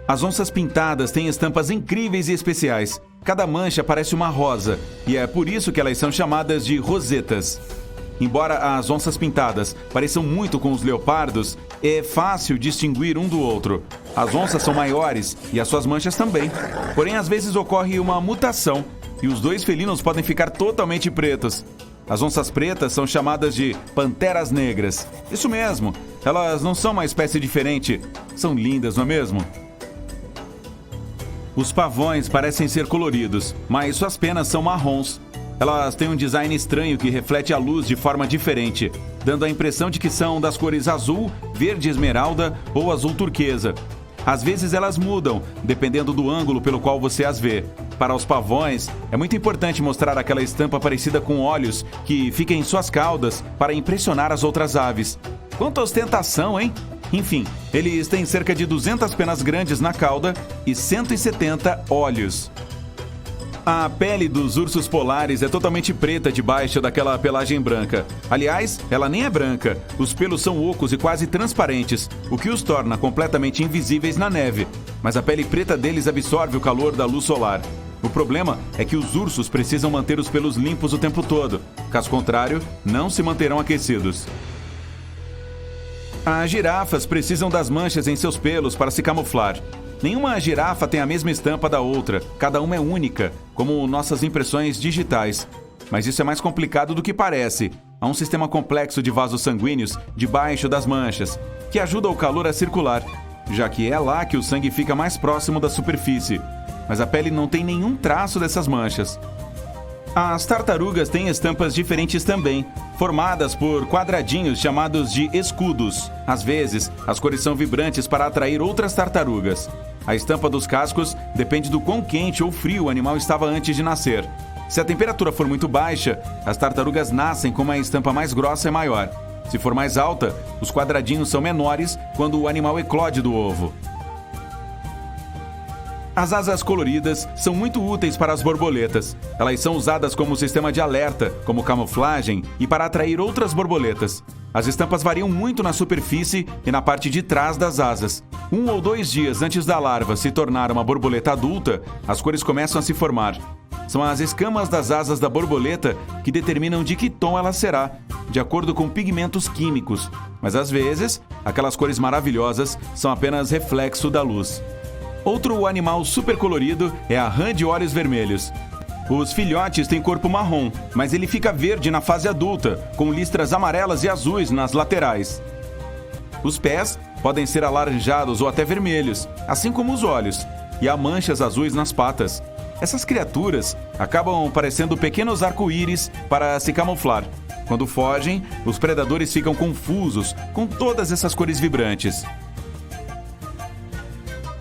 As onças pintadas têm estampas incríveis e especiais. Cada mancha parece uma rosa, e é por isso que elas são chamadas de rosetas. Embora as onças pintadas pareçam muito com os leopardos, é fácil distinguir um do outro. As onças são maiores e as suas manchas também. Porém, às vezes ocorre uma mutação, e os dois felinos podem ficar totalmente pretos. As onças pretas são chamadas de panteras negras. Isso mesmo, elas não são uma espécie diferente. São lindas, não é mesmo? Os pavões parecem ser coloridos, mas suas penas são marrons. Elas têm um design estranho que reflete a luz de forma diferente, dando a impressão de que são das cores azul, verde esmeralda ou azul turquesa. Às vezes elas mudam, dependendo do ângulo pelo qual você as vê. Para os pavões, é muito importante mostrar aquela estampa parecida com olhos que fica em suas caudas para impressionar as outras aves. Quanta ostentação, hein? Enfim, eles têm cerca de 200 penas grandes na cauda e 170 olhos. A pele dos ursos polares é totalmente preta debaixo daquela pelagem branca. Aliás, ela nem é branca. Os pelos são ocos e quase transparentes, o que os torna completamente invisíveis na neve. Mas a pele preta deles absorve o calor da luz solar. O problema é que os ursos precisam manter os pelos limpos o tempo todo. Caso contrário, não se manterão aquecidos. As girafas precisam das manchas em seus pelos para se camuflar. Nenhuma girafa tem a mesma estampa da outra, cada uma é única, como nossas impressões digitais. Mas isso é mais complicado do que parece. Há um sistema complexo de vasos sanguíneos debaixo das manchas, que ajuda o calor a circular, já que é lá que o sangue fica mais próximo da superfície. Mas a pele não tem nenhum traço dessas manchas. As tartarugas têm estampas diferentes também, formadas por quadradinhos chamados de escudos. Às vezes, as cores são vibrantes para atrair outras tartarugas. A estampa dos cascos depende do quão quente ou frio o animal estava antes de nascer. Se a temperatura for muito baixa, as tartarugas nascem com uma estampa mais grossa e maior. Se for mais alta, os quadradinhos são menores quando o animal eclode do ovo. As asas coloridas são muito úteis para as borboletas. Elas são usadas como sistema de alerta, como camuflagem e para atrair outras borboletas. As estampas variam muito na superfície e na parte de trás das asas. 1 ou 2 dias antes da larva se tornar uma borboleta adulta, as cores começam a se formar. São as escamas das asas da borboleta que determinam de que tom ela será, de acordo com pigmentos químicos. Mas às vezes, aquelas cores maravilhosas são apenas reflexo da luz. Outro animal super colorido é a rã de olhos vermelhos. Os filhotes têm corpo marrom, mas ele fica verde na fase adulta, com listras amarelas e azuis nas laterais. Os pés podem ser alaranjados ou até vermelhos, assim como os olhos, e há manchas azuis nas patas. Essas criaturas acabam parecendo pequenos arco-íris para se camuflar. Quando fogem, os predadores ficam confusos com todas essas cores vibrantes.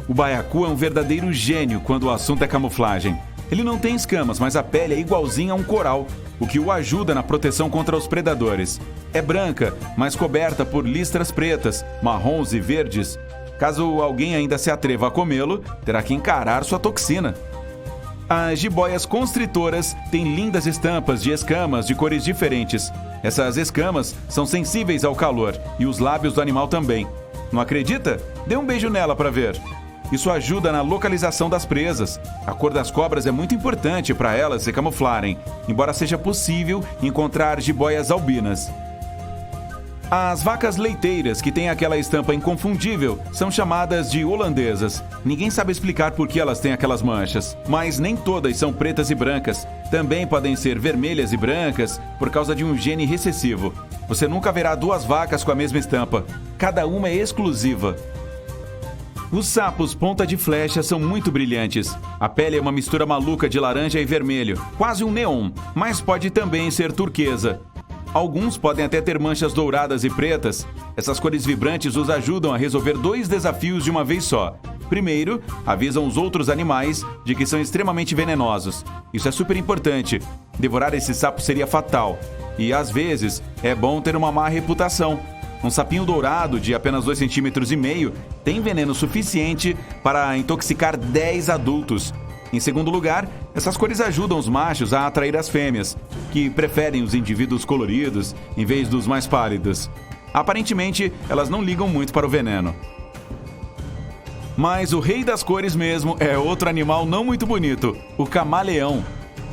O baiacu é um verdadeiro gênio quando o assunto é camuflagem. Ele não tem escamas, mas a pele é igualzinha a um coral, o que o ajuda na proteção contra os predadores. É branca, mas coberta por listras pretas, marrons e verdes. Caso alguém ainda se atreva a comê-lo, terá que encarar sua toxina. As jiboias constritoras têm lindas estampas de escamas de cores diferentes. Essas escamas são sensíveis ao calor e os lábios do animal também. Não acredita? Dê um beijo nela para ver. Isso ajuda na localização das presas. A cor das cobras é muito importante para elas se camuflarem, embora seja possível encontrar jiboias albinas. As vacas leiteiras, que têm aquela estampa inconfundível, são chamadas de holandesas. Ninguém sabe explicar por que elas têm aquelas manchas, mas nem todas são pretas e brancas. Também podem ser vermelhas e brancas por causa de um gene recessivo. Você nunca verá duas vacas com a mesma estampa. Cada uma é exclusiva. Os sapos ponta de flecha são muito brilhantes. A pele é uma mistura maluca de laranja e vermelho, quase um neon, mas pode também ser turquesa. Alguns podem até ter manchas douradas e pretas. Essas cores vibrantes os ajudam a resolver 2 desafios de uma vez só. Primeiro, avisam os outros animais de que são extremamente venenosos. Isso é super importante. Devorar esse sapo seria fatal. E, às vezes, é bom ter uma má reputação. Um sapinho dourado de apenas 2,5 cm tem veneno suficiente para intoxicar 10 adultos. Em segundo lugar, essas cores ajudam os machos a atrair as fêmeas, que preferem os indivíduos coloridos em vez dos mais pálidos. Aparentemente, elas não ligam muito para o veneno. Mas o rei das cores mesmo é outro animal não muito bonito, o camaleão.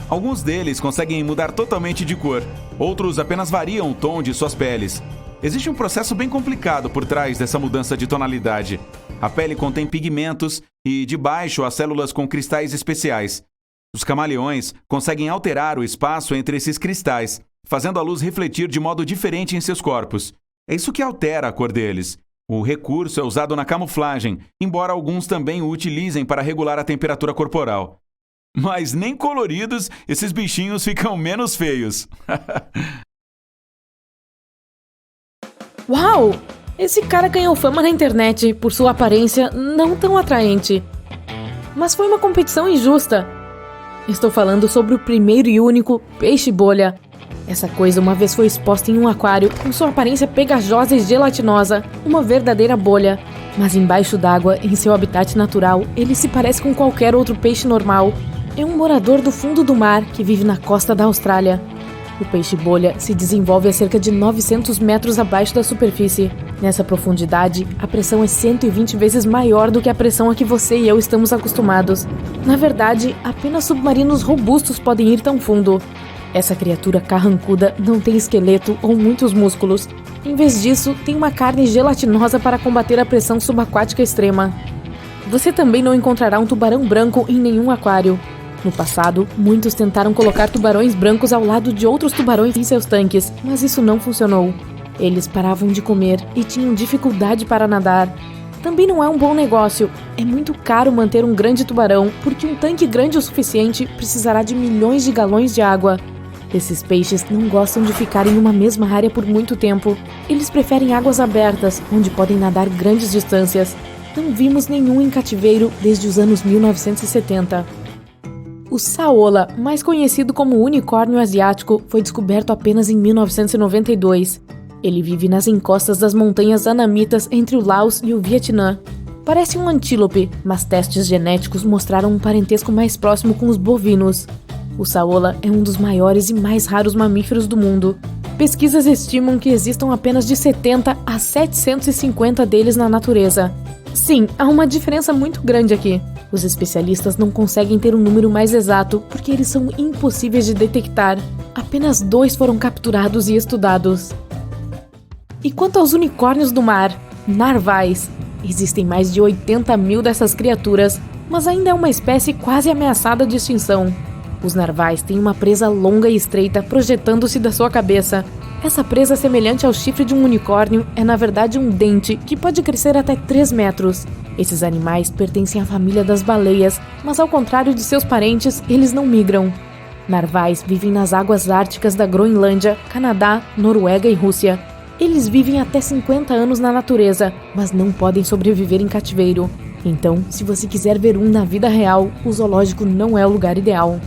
Alguns deles conseguem mudar totalmente de cor, outros apenas variam o tom de suas peles. Existe um processo bem complicado por trás dessa mudança de tonalidade. A pele contém pigmentos e debaixo há células com cristais especiais. Os camaleões conseguem alterar o espaço entre esses cristais, fazendo a luz refletir de modo diferente em seus corpos. É isso que altera a cor deles. O recurso é usado na camuflagem, embora alguns também o utilizem para regular a temperatura corporal. Mas nem coloridos, esses bichinhos ficam menos feios. Uau! Esse cara ganhou fama na internet por sua aparência não tão atraente. Mas foi uma competição injusta. Estou falando sobre o primeiro e único peixe-bolha. Essa coisa uma vez foi exposta em um aquário com sua aparência pegajosa e gelatinosa, uma verdadeira bolha. Mas embaixo d'água, em seu habitat natural, ele se parece com qualquer outro peixe normal. É um morador do fundo do mar que vive na costa da Austrália. O peixe-bolha se desenvolve a cerca de 900 metros abaixo da superfície. Nessa profundidade, a pressão é 120 vezes maior do que a pressão a que você e eu estamos acostumados. Na verdade, apenas submarinos robustos podem ir tão fundo. Essa criatura carrancuda não tem esqueleto ou muitos músculos. Em vez disso, tem uma carne gelatinosa para combater a pressão subaquática extrema. Você também não encontrará um tubarão branco em nenhum aquário. No passado, muitos tentaram colocar tubarões brancos ao lado de outros tubarões em seus tanques, mas isso não funcionou. Eles paravam de comer e tinham dificuldade para nadar. Também não é um bom negócio. É muito caro manter um grande tubarão, porque um tanque grande o suficiente precisará de milhões de galões de água. Esses peixes não gostam de ficar em uma mesma área por muito tempo. Eles preferem águas abertas, onde podem nadar grandes distâncias. Não vimos nenhum em cativeiro desde os anos 1970. O saola, mais conhecido como unicórnio asiático, foi descoberto apenas em 1992. Ele vive nas encostas das montanhas Anamitas entre o Laos e o Vietnã. Parece um antílope, mas testes genéticos mostraram um parentesco mais próximo com os bovinos. O saola é um dos maiores e mais raros mamíferos do mundo. Pesquisas estimam que existam apenas de 70 a 750 deles na natureza. Sim, há uma diferença muito grande aqui. Os especialistas não conseguem ter um número mais exato porque eles são impossíveis de detectar. Apenas 2 foram capturados e estudados. E quanto aos unicórnios do mar, narvais, existem mais de 80 mil dessas criaturas, mas ainda é uma espécie quase ameaçada de extinção. Os narvais têm uma presa longa e estreita projetando-se da sua cabeça. Essa presa semelhante ao chifre de um unicórnio é na verdade um dente que pode crescer até 3 metros. Esses animais pertencem à família das baleias, mas ao contrário de seus parentes, eles não migram. Narvais vivem nas águas árticas da Groenlândia, Canadá, Noruega e Rússia. Eles vivem até 50 anos na natureza, mas não podem sobreviver em cativeiro. Então, se você quiser ver um na vida real, o zoológico não é o lugar ideal.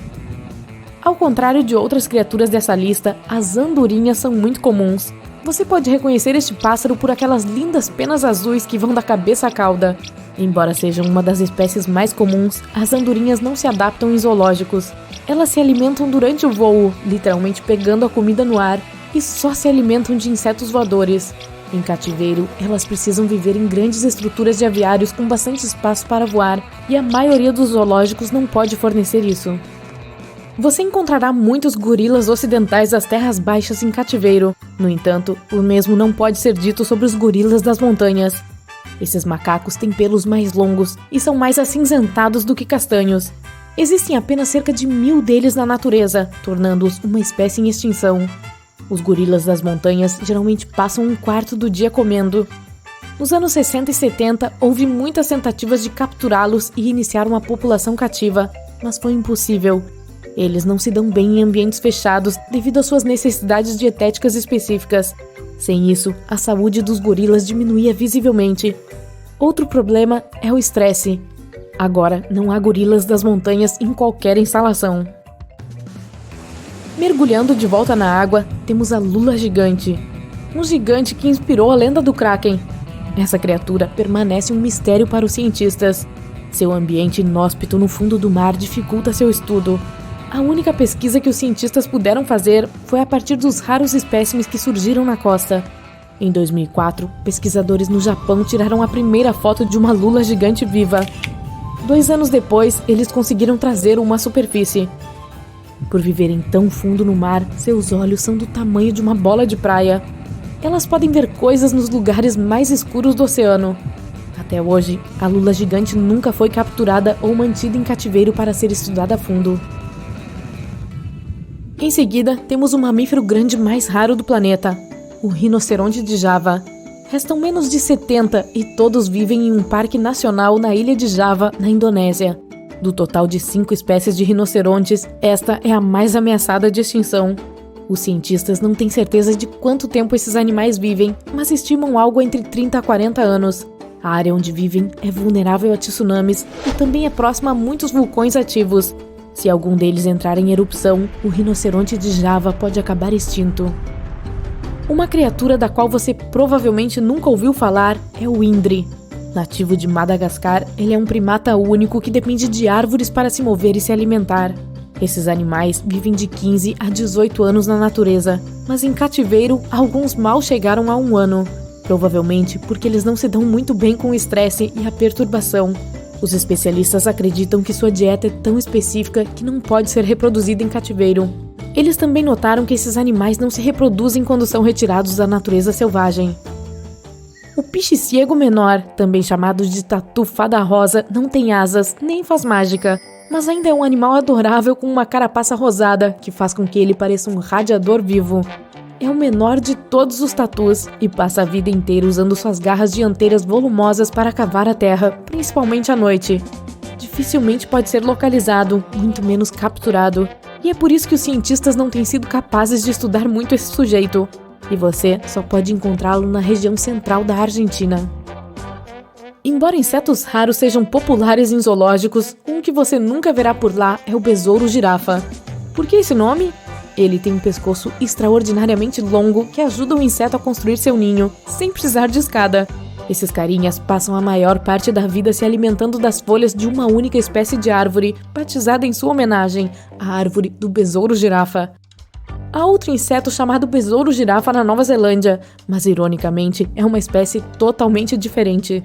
Ao contrário de outras criaturas dessa lista, as andorinhas são muito comuns. Você pode reconhecer este pássaro por aquelas lindas penas azuis que vão da cabeça à cauda. Embora sejam uma das espécies mais comuns, as andorinhas não se adaptam em zoológicos. Elas se alimentam durante o voo, literalmente pegando a comida no ar. e só se alimentam de insetos voadores. Em cativeiro, elas precisam viver em grandes estruturas de aviários com bastante espaço para voar, e a maioria dos zoológicos não pode fornecer isso. Você encontrará muitos gorilas ocidentais das terras baixas em cativeiro. No entanto, o mesmo não pode ser dito sobre os gorilas das montanhas. Esses macacos têm pelos mais longos e são mais acinzentados do que castanhos. Existem apenas cerca de 1000 deles na natureza, tornando-os uma espécie em extinção. Os gorilas das montanhas geralmente passam um quarto do dia comendo. Nos anos 60 e 70, houve muitas tentativas de capturá-los e iniciar uma população cativa, mas foi impossível. Eles não se dão bem em ambientes fechados devido às suas necessidades dietéticas específicas. Sem isso, a saúde dos gorilas diminuía visivelmente. Outro problema é o estresse. Agora, não há gorilas das montanhas em qualquer instalação. Mergulhando de volta na água, temos a lula gigante. Um gigante que inspirou a lenda do Kraken. Essa criatura permanece um mistério para os cientistas. Seu ambiente inóspito no fundo do mar dificulta seu estudo. A única pesquisa que os cientistas puderam fazer foi a partir dos raros espécimes que surgiram na costa. Em 2004, pesquisadores no Japão tiraram a primeira foto de uma lula gigante viva. 2 anos depois, eles conseguiram trazer uma à superfície. Por viverem tão fundo no mar, seus olhos são do tamanho de uma bola de praia. Elas podem ver coisas nos lugares mais escuros do oceano. Até hoje, a lula gigante nunca foi capturada ou mantida em cativeiro para ser estudada a fundo. Em seguida, temos o mamífero grande mais raro do planeta, o rinoceronte de Java. Restam menos de 70 e todos vivem em um parque nacional na ilha de Java, na Indonésia. Do total de 5 espécies de rinocerontes, esta é a mais ameaçada de extinção. Os cientistas não têm certeza de quanto tempo esses animais vivem, mas estimam algo entre 30 a 40 anos. A área onde vivem é vulnerável a tsunamis e também é próxima a muitos vulcões ativos. Se algum deles entrar em erupção, o rinoceronte de Java pode acabar extinto. Uma criatura da qual você provavelmente nunca ouviu falar é o indre. Nativo de Madagascar, ele é um primata único que depende de árvores para se mover e se alimentar. Esses animais vivem de 15 a 18 anos na natureza, mas em cativeiro, alguns mal chegaram a 1 ano. Provavelmente porque eles não se dão muito bem com o estresse e a perturbação. Os especialistas acreditam que sua dieta é tão específica que não pode ser reproduzida em cativeiro. Eles também notaram que esses animais não se reproduzem quando são retirados da natureza selvagem. O piche-ciego menor, também chamado de tatu fada rosa, não tem asas nem faz mágica, mas ainda é um animal adorável com uma carapaça rosada que faz com que ele pareça um radiador vivo. É o menor de todos os tatus e passa a vida inteira usando suas garras dianteiras volumosas para cavar a terra, principalmente à noite. Dificilmente pode ser localizado, muito menos capturado, e é por isso que os cientistas não têm sido capazes de estudar muito esse sujeito. E você só pode encontrá-lo na região central da Argentina. Embora insetos raros sejam populares em zoológicos, um que você nunca verá por lá é o besouro girafa. Por que esse nome? Ele tem um pescoço extraordinariamente longo que ajuda o inseto a construir seu ninho, sem precisar de escada. Esses carinhas passam a maior parte da vida se alimentando das folhas de uma única espécie de árvore, batizada em sua homenagem, a árvore do besouro girafa. Há outro inseto chamado besouro girafa na Nova Zelândia, mas ironicamente é uma espécie totalmente diferente.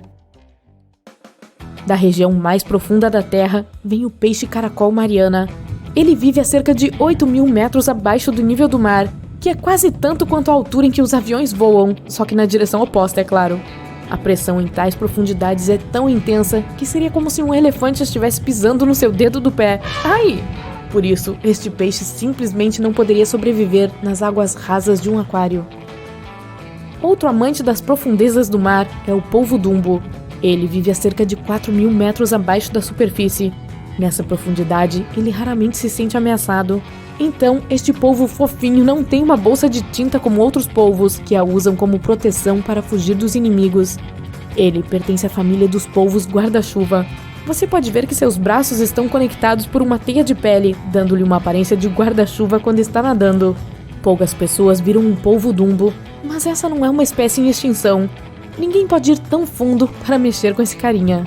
Da região mais profunda da Terra, vem o peixe caracol Mariana. Ele vive a cerca de 8.000 metros abaixo do nível do mar, que é quase tanto quanto a altura em que os aviões voam, só que na direção oposta, é claro. A pressão em tais profundidades é tão intensa que seria como se um elefante estivesse pisando no seu dedo do pé. Ai! Por isso, este peixe simplesmente não poderia sobreviver nas águas rasas de um aquário. Outro amante das profundezas do mar é o polvo-dumbo. Ele vive a cerca de 4.000 metros abaixo da superfície. Nessa profundidade, ele raramente se sente ameaçado. Então, este polvo fofinho não tem uma bolsa de tinta como outros polvos, que a usam como proteção para fugir dos inimigos. Ele pertence à família dos polvos guarda-chuva. Você pode ver que seus braços estão conectados por uma teia de pele, dando-lhe uma aparência de guarda-chuva quando está nadando. Poucas pessoas viram um polvo-dumbo, mas essa não é uma espécie em extinção. Ninguém pode ir tão fundo para mexer com esse carinha.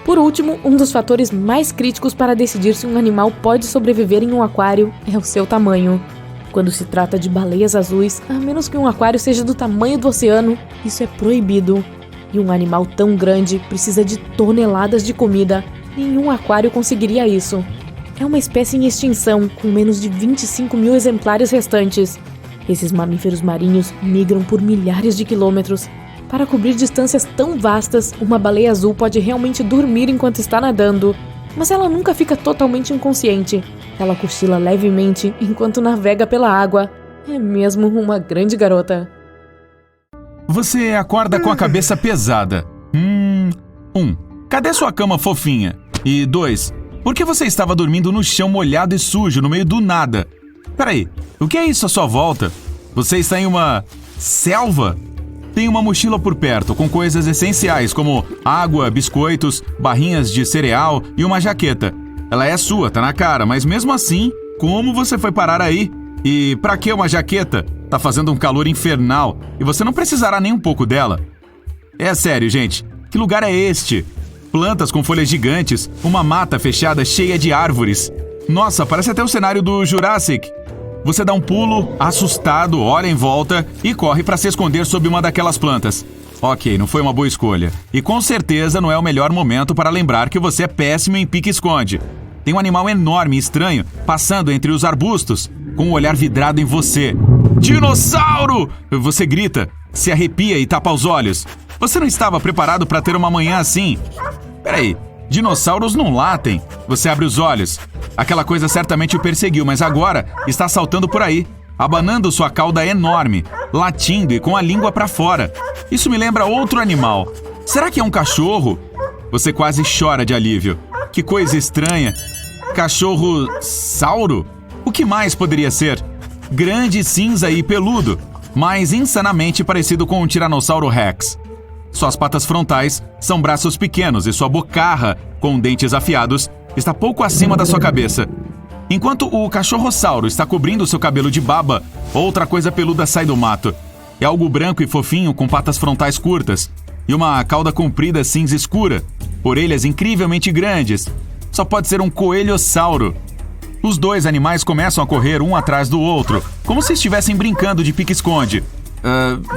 Por último, um dos fatores mais críticos para decidir se um animal pode sobreviver em um aquário é o seu tamanho. quando se trata de baleias azuis, a menos que um aquário seja do tamanho do oceano, isso é proibido. E um animal tão grande precisa de toneladas de comida. Nenhum aquário conseguiria isso. É uma espécie em extinção, com menos de 25 mil exemplares restantes. Esses mamíferos marinhos migram por milhares de quilômetros. Para cobrir distâncias tão vastas, uma baleia azul pode realmente dormir enquanto está nadando. Mas ela nunca fica totalmente inconsciente. Ela cochila levemente enquanto navega pela água. É mesmo uma grande garota. Você acorda com a cabeça pesada. 1. Cadê sua cama fofinha? E 2. Por que você estava dormindo no chão molhado e sujo no meio do nada? Peraí, o que é isso à sua volta? Você está em uma selva? Tem uma mochila por perto com coisas essenciais como água, biscoitos, barrinhas de cereal e uma jaqueta. Ela é sua, tá na cara, mas mesmo assim, como você foi parar aí? E pra que uma jaqueta? Tá fazendo um calor infernal e você não precisará nem um pouco dela. É sério, gente, que lugar é este? Plantas com folhas gigantes, uma mata fechada cheia de árvores. Nossa, parece até o cenário do Jurassic. Você dá um pulo, assustado, olha em volta e corre para se esconder sob uma daquelas plantas. Ok, não foi uma boa escolha. E com certeza não é o melhor momento para lembrar que você é péssimo em pique-esconde. Tem um animal enorme e estranho passando entre os arbustos, com um olhar vidrado em você. Dinossauro! Você grita, se arrepia e tapa os olhos. Você não estava preparado para ter uma manhã assim? Peraí, dinossauros não latem. Você abre os olhos. Aquela coisa certamente o perseguiu, mas agora está saltando por aí, abanando sua cauda enorme, latindo e com a língua para fora. Isso me lembra outro animal. Será que é um cachorro? Você quase chora de alívio. Que coisa estranha. Cachorro-sauro? O que mais poderia ser? Grande, cinza e peludo, mas insanamente parecido com um Tiranossauro Rex. Suas patas frontais são braços pequenos e sua bocarra, com dentes afiados, está pouco acima da sua cabeça. Enquanto o cachorrossauro está cobrindo seu cabelo de baba, outra coisa peluda sai do mato. É algo branco e fofinho com patas frontais curtas e uma cauda comprida cinza escura, orelhas incrivelmente grandes. Só pode ser um coelhossauro. Os dois animais começam a correr um atrás do outro, como se estivessem brincando de pique-esconde.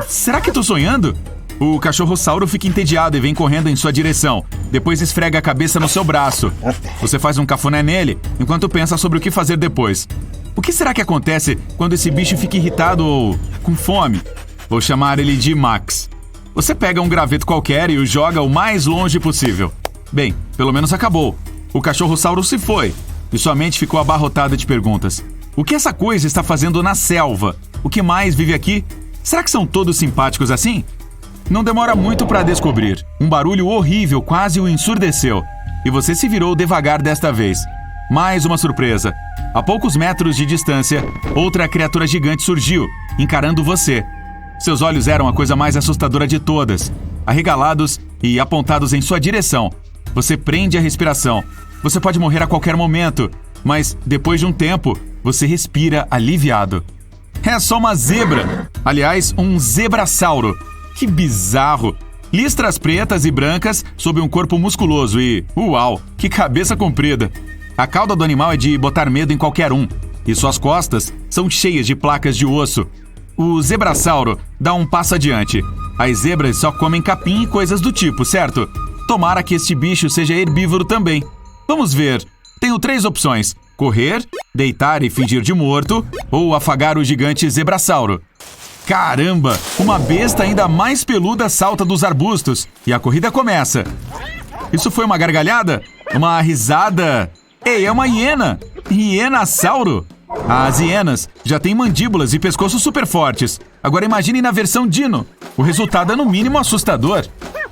Será que estou sonhando? O cachorrossauro fica entediado e vem correndo em sua direção. Depois esfrega a cabeça no seu braço. Você faz um cafuné nele, enquanto pensa sobre o que fazer depois. O que será que acontece quando esse bicho fica irritado ou com fome? Vou chamar ele de Max. Você pega um graveto qualquer e o joga o mais longe possível. Bem, pelo menos acabou. O cachorrossauro se foi e sua mente ficou abarrotada de perguntas. O que essa coisa está fazendo na selva? O que mais vive aqui? Será que são todos simpáticos assim? Não demora muito para descobrir. Um barulho horrível quase o ensurdeceu. E você se virou devagar desta vez. Mais uma surpresa. A poucos metros de distância, outra criatura gigante surgiu, encarando você. Seus olhos eram a coisa mais assustadora de todas. Arregalados e apontados em sua direção. Você prende a respiração. Você pode morrer a qualquer momento, mas depois de um tempo, você respira aliviado. É só uma zebra. Aliás, um zebrassauro. Que bizarro! Listras pretas e brancas sob um corpo musculoso e, uau, que cabeça comprida! A cauda do animal é de botar medo em qualquer um, e suas costas são cheias de placas de osso. O zebrassauro dá um passo adiante. As zebras só comem capim e coisas do tipo, certo? Tomara que este bicho seja herbívoro também. Vamos ver. Tenho 3 opções: correr, deitar e fingir de morto, ou afagar o gigante zebrassauro. Caramba! Uma besta ainda mais peluda salta dos arbustos e a corrida começa. Isso foi uma gargalhada? Uma risada? Ei, é uma hiena! Hienasauro! As hienas já têm mandíbulas e pescoço super fortes. Agora imagine na versão dino. O resultado é no mínimo assustador.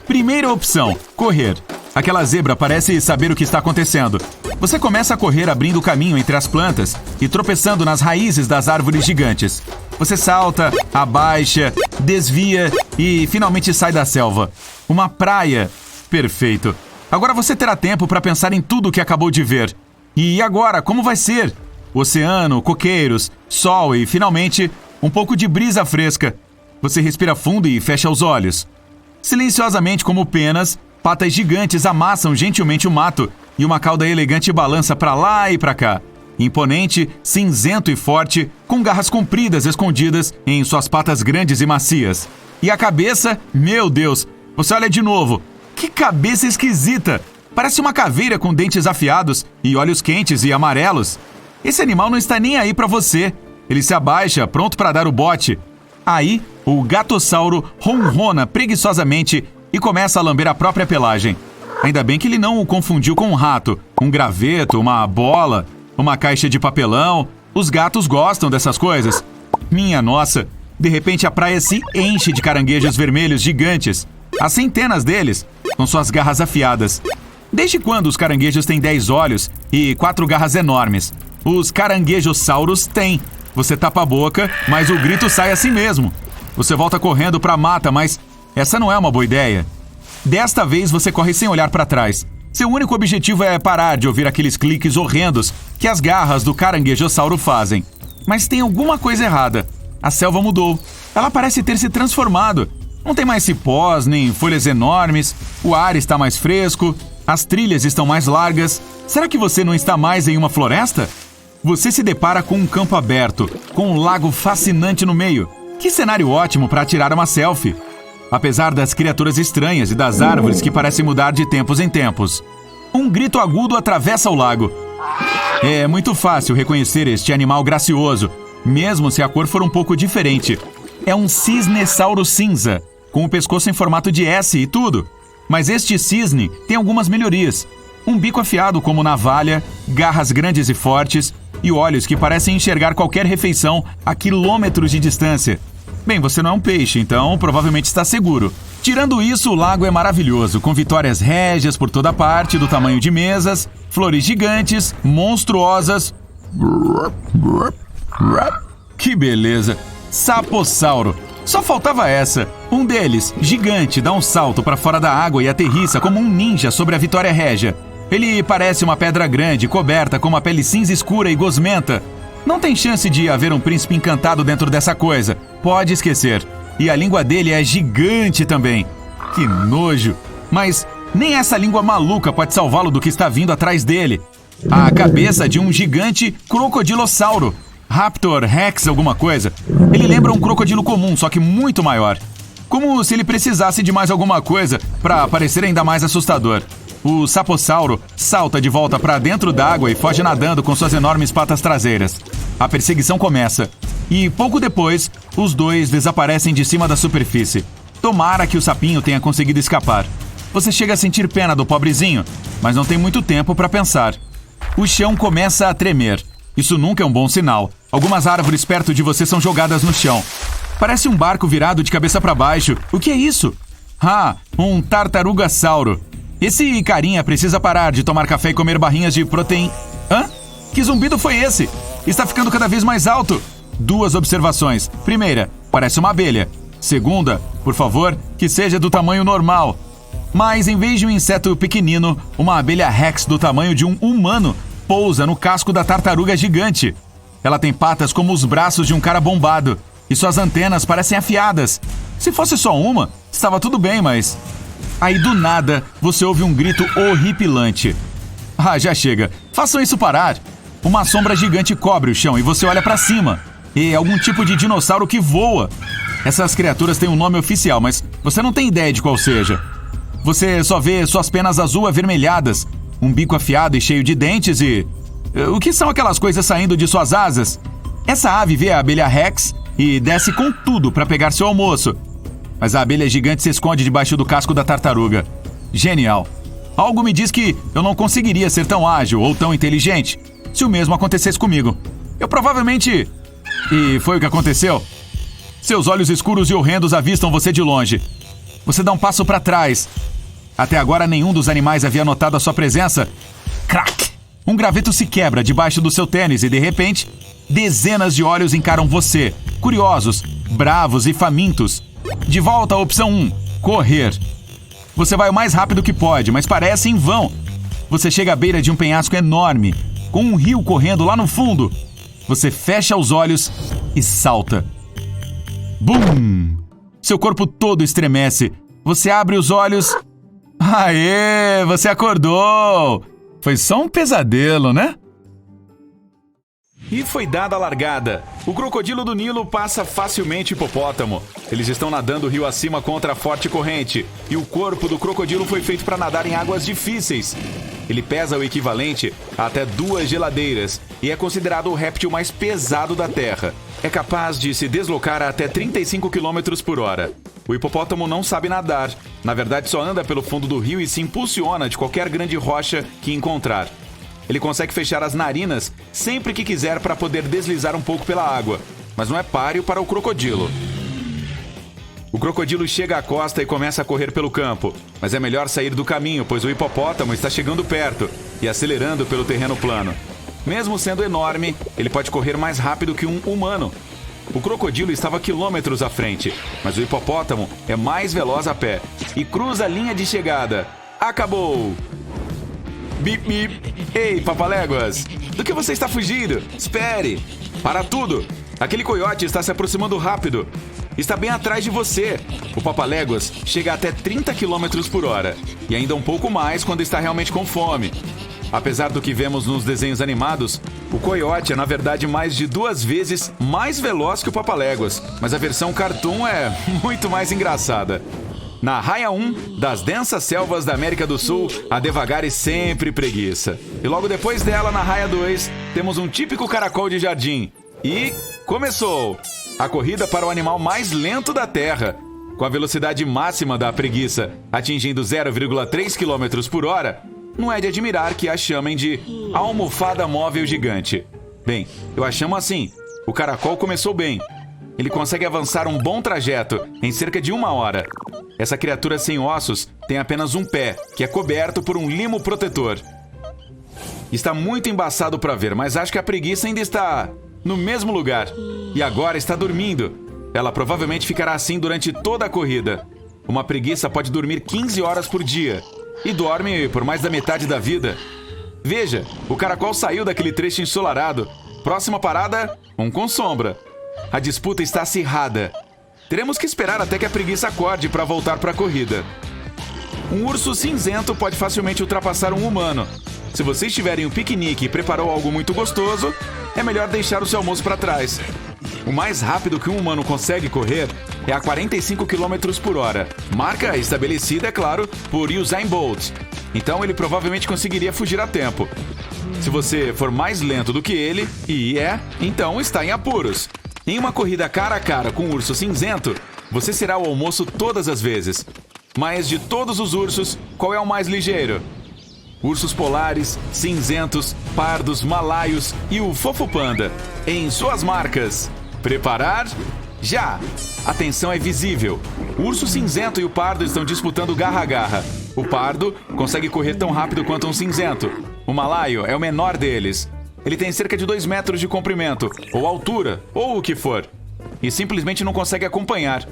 Primeira opção, correr. Aquela zebra parece saber o que está acontecendo. Você começa a correr abrindo caminho entre as plantas e tropeçando nas raízes das árvores gigantes. Você salta, abaixa, desvia e finalmente sai da selva. Uma praia. Perfeito. Agora você terá tempo para pensar em tudo o que acabou de ver. E agora, como vai ser? Oceano, coqueiros, sol e, finalmente, um pouco de brisa fresca. Você respira fundo e fecha os olhos. Silenciosamente como penas, patas gigantes amassam gentilmente o mato e uma cauda elegante balança para lá e para cá. imponente, cinzento e forte, com garras compridas escondidas em suas patas grandes e macias. E a cabeça, meu Deus, você olha de novo. Que cabeça esquisita! Parece uma caveira com dentes afiados e olhos quentes e amarelos. Esse animal não está nem aí para você. Ele se abaixa, pronto para dar o bote. Aí, o gatossauro ronrona preguiçosamente e começa a lamber a própria pelagem. Ainda bem que ele não o confundiu com um rato, um graveto, uma bola, uma caixa de papelão. Os gatos gostam dessas coisas. Minha nossa, de repente a praia se enche de caranguejos vermelhos gigantes. Há centenas deles, com suas garras afiadas. Desde quando os caranguejos têm 10 olhos e 4 garras enormes? Os caranguejossauros têm. Você tapa a boca, mas o grito sai assim mesmo. Você volta correndo para a mata, mas essa não é uma boa ideia. Desta vez você corre sem olhar para trás. Seu único objetivo é parar de ouvir aqueles cliques horrendos que as garras do caranguejossauro fazem. Mas tem alguma coisa errada. A selva mudou. Ela parece ter se transformado. Não tem mais cipós, nem folhas enormes. O ar está mais fresco. As trilhas estão mais largas. Será que você não está mais em uma floresta? Você se depara com um campo aberto, com um lago fascinante no meio. Que cenário ótimo para tirar uma selfie. Apesar das criaturas estranhas e das árvores que parecem mudar de tempos em tempos. Um grito agudo atravessa o lago. É muito fácil reconhecer este animal gracioso, mesmo se a cor for um pouco diferente. É um cisnesauro cinza, com o pescoço em formato de S e tudo. Mas este cisne tem algumas melhorias. Um bico afiado como navalha, garras grandes e fortes e olhos que parecem enxergar qualquer refeição a quilômetros de distância. Bem, você não é um peixe, então provavelmente está seguro. Tirando isso, o lago é maravilhoso, com vitórias régias por toda parte, do tamanho de mesas, flores gigantes, monstruosas. Que beleza! Sapossauro. Só faltava essa. Um deles, gigante, dá um salto para fora da água e aterrissa como um ninja sobre a Vitória Régia. Ele parece uma pedra grande, coberta com uma pele cinza escura e gosmenta. Não tem chance de haver um príncipe encantado dentro dessa coisa. Pode esquecer. E a língua dele é gigante também. Que nojo. Mas nem essa língua maluca pode salvá-lo do que está vindo atrás dele. A cabeça de um gigante crocodilossauro. Raptor, Rex, alguma coisa. Ele lembra um crocodilo comum, só que muito maior. Como se ele precisasse de mais alguma coisa para parecer ainda mais assustador. O sapossauro salta de volta para dentro d'água e foge nadando com suas enormes patas traseiras. A perseguição começa. E pouco depois, os dois desaparecem de cima da superfície. Tomara que o sapinho tenha conseguido escapar. Você chega a sentir pena do pobrezinho, mas não tem muito tempo para pensar. O chão começa a tremer. Isso nunca é um bom sinal. Algumas árvores perto de você são jogadas no chão. Parece um barco virado de cabeça para baixo. O que é isso? Ah, um tartarugassauro. Esse carinha precisa parar de tomar café e comer barrinhas de proteína. Hã? Que zumbido foi esse? Está ficando cada vez mais alto. 2 observações. Primeira, parece uma abelha. Segunda, por favor, que seja do tamanho normal. Mas em vez de um inseto pequenino, uma abelha Rex do tamanho de um humano pousa no casco da tartaruga gigante. Ela tem patas como os braços de um cara bombado e suas antenas parecem afiadas. Se fosse só uma, estava tudo bem, mas... Aí do nada, você ouve um grito horripilante. Ah, já chega. Façam isso parar. Uma sombra gigante cobre o chão e você olha pra cima. E é algum tipo de dinossauro que voa. Essas criaturas têm um nome oficial, mas você não tem ideia de qual seja. Você só vê suas penas azul avermelhadas, um bico afiado e cheio de dentes e... O que são aquelas coisas saindo de suas asas? Essa ave vê a abelha Rex e desce com tudo para pegar seu almoço. Mas a abelha gigante se esconde debaixo do casco da tartaruga. Genial. Algo me diz que eu não conseguiria ser tão ágil ou tão inteligente se o mesmo acontecesse comigo. Eu provavelmente... E foi o que aconteceu? Seus olhos escuros e horrendos avistam você de longe. Você dá um passo para trás. Até agora nenhum dos animais havia notado a sua presença. Crack! Um graveto se quebra debaixo do seu tênis e, de repente, dezenas de olhos encaram você, curiosos, bravos e famintos. De volta à opção 1, correr. Você vai o mais rápido que pode, mas parece em vão. Você chega à beira de um penhasco enorme, com um rio correndo lá no fundo. Você fecha os olhos e salta. Bum! Seu corpo todo estremece. Você abre os olhos... Aê! Você acordou! Foi só um pesadelo, né? E foi dada a largada. O crocodilo do Nilo passa facilmente o hipopótamo. Eles estão nadando rio acima contra a forte corrente. E o corpo do crocodilo foi feito para nadar em águas difíceis. Ele pesa o equivalente a até 2 geladeiras e é considerado o réptil mais pesado da Terra. É capaz de se deslocar a até 35 km por hora. O hipopótamo não sabe nadar. Na verdade, só anda pelo fundo do rio e se impulsiona de qualquer grande rocha que encontrar. Ele consegue fechar as narinas sempre que quiser para poder deslizar um pouco pela água, mas não é páreo para o crocodilo. O crocodilo chega à costa e começa a correr pelo campo, mas é melhor sair do caminho, pois o hipopótamo está chegando perto e acelerando pelo terreno plano. Mesmo sendo enorme, ele pode correr mais rápido que um humano. O crocodilo estava quilômetros à frente, mas o hipopótamo é mais veloz a pé e cruza a linha de chegada. Acabou! Bip, bip. Ei, papaléguas! Do que você está fugindo? Espere! Para tudo! Aquele coiote está se aproximando rápido. Está bem atrás de você. O papaléguas chega até 30 km por hora. E ainda um pouco mais quando está realmente com fome. Apesar do que vemos nos desenhos animados, o coiote é na verdade mais de 2 vezes mais veloz que o papaléguas. Mas a versão cartoon é muito mais engraçada. Na raia 1 das densas selvas da América do Sul, há devagar e sempre preguiça. E logo depois dela, na raia 2, temos um típico caracol de jardim. E começou! A corrida para o animal mais lento da Terra. Com a velocidade máxima da preguiça atingindo 0,3 km por hora, não é de admirar que a chamem de almofada móvel gigante. Bem, eu a chamo assim. O caracol começou bem. Ele consegue avançar um bom trajeto em cerca de 1 hora. Essa criatura sem ossos tem apenas um pé, que é coberto por um limo protetor. Está muito embaçado para ver, mas acho que a preguiça ainda está no mesmo lugar. E agora está dormindo. Ela provavelmente ficará assim durante toda a corrida. Uma preguiça pode dormir 15 horas por dia. E dorme por mais da metade da vida. Veja, o caracol saiu daquele trecho ensolarado. Próxima parada, um com sombra. A disputa está acirrada. Teremos que esperar até que a preguiça acorde para voltar para a corrida. Um urso cinzento pode facilmente ultrapassar um humano. Se vocês tiverem um piquenique e preparou algo muito gostoso, é melhor deixar o seu almoço para trás. O mais rápido que um humano consegue correr é a 45 km por hora. Marca estabelecida, é claro, por Usain Bolt. Então ele provavelmente conseguiria fugir a tempo. Se você for mais lento do que ele, então está em apuros. Em uma corrida cara a cara com um urso cinzento, você será o almoço todas as vezes. Mas de todos os ursos, qual é o mais ligeiro? Ursos polares, cinzentos, pardos, malaios e o fofo panda. Em suas marcas. Preparar? Já! A tensão é visível. O urso cinzento e o pardo estão disputando garra a garra. O pardo consegue correr tão rápido quanto um cinzento. O malaio é o menor deles. Ele tem cerca de 2 metros de comprimento, ou altura, ou o que for. E simplesmente não consegue acompanhar.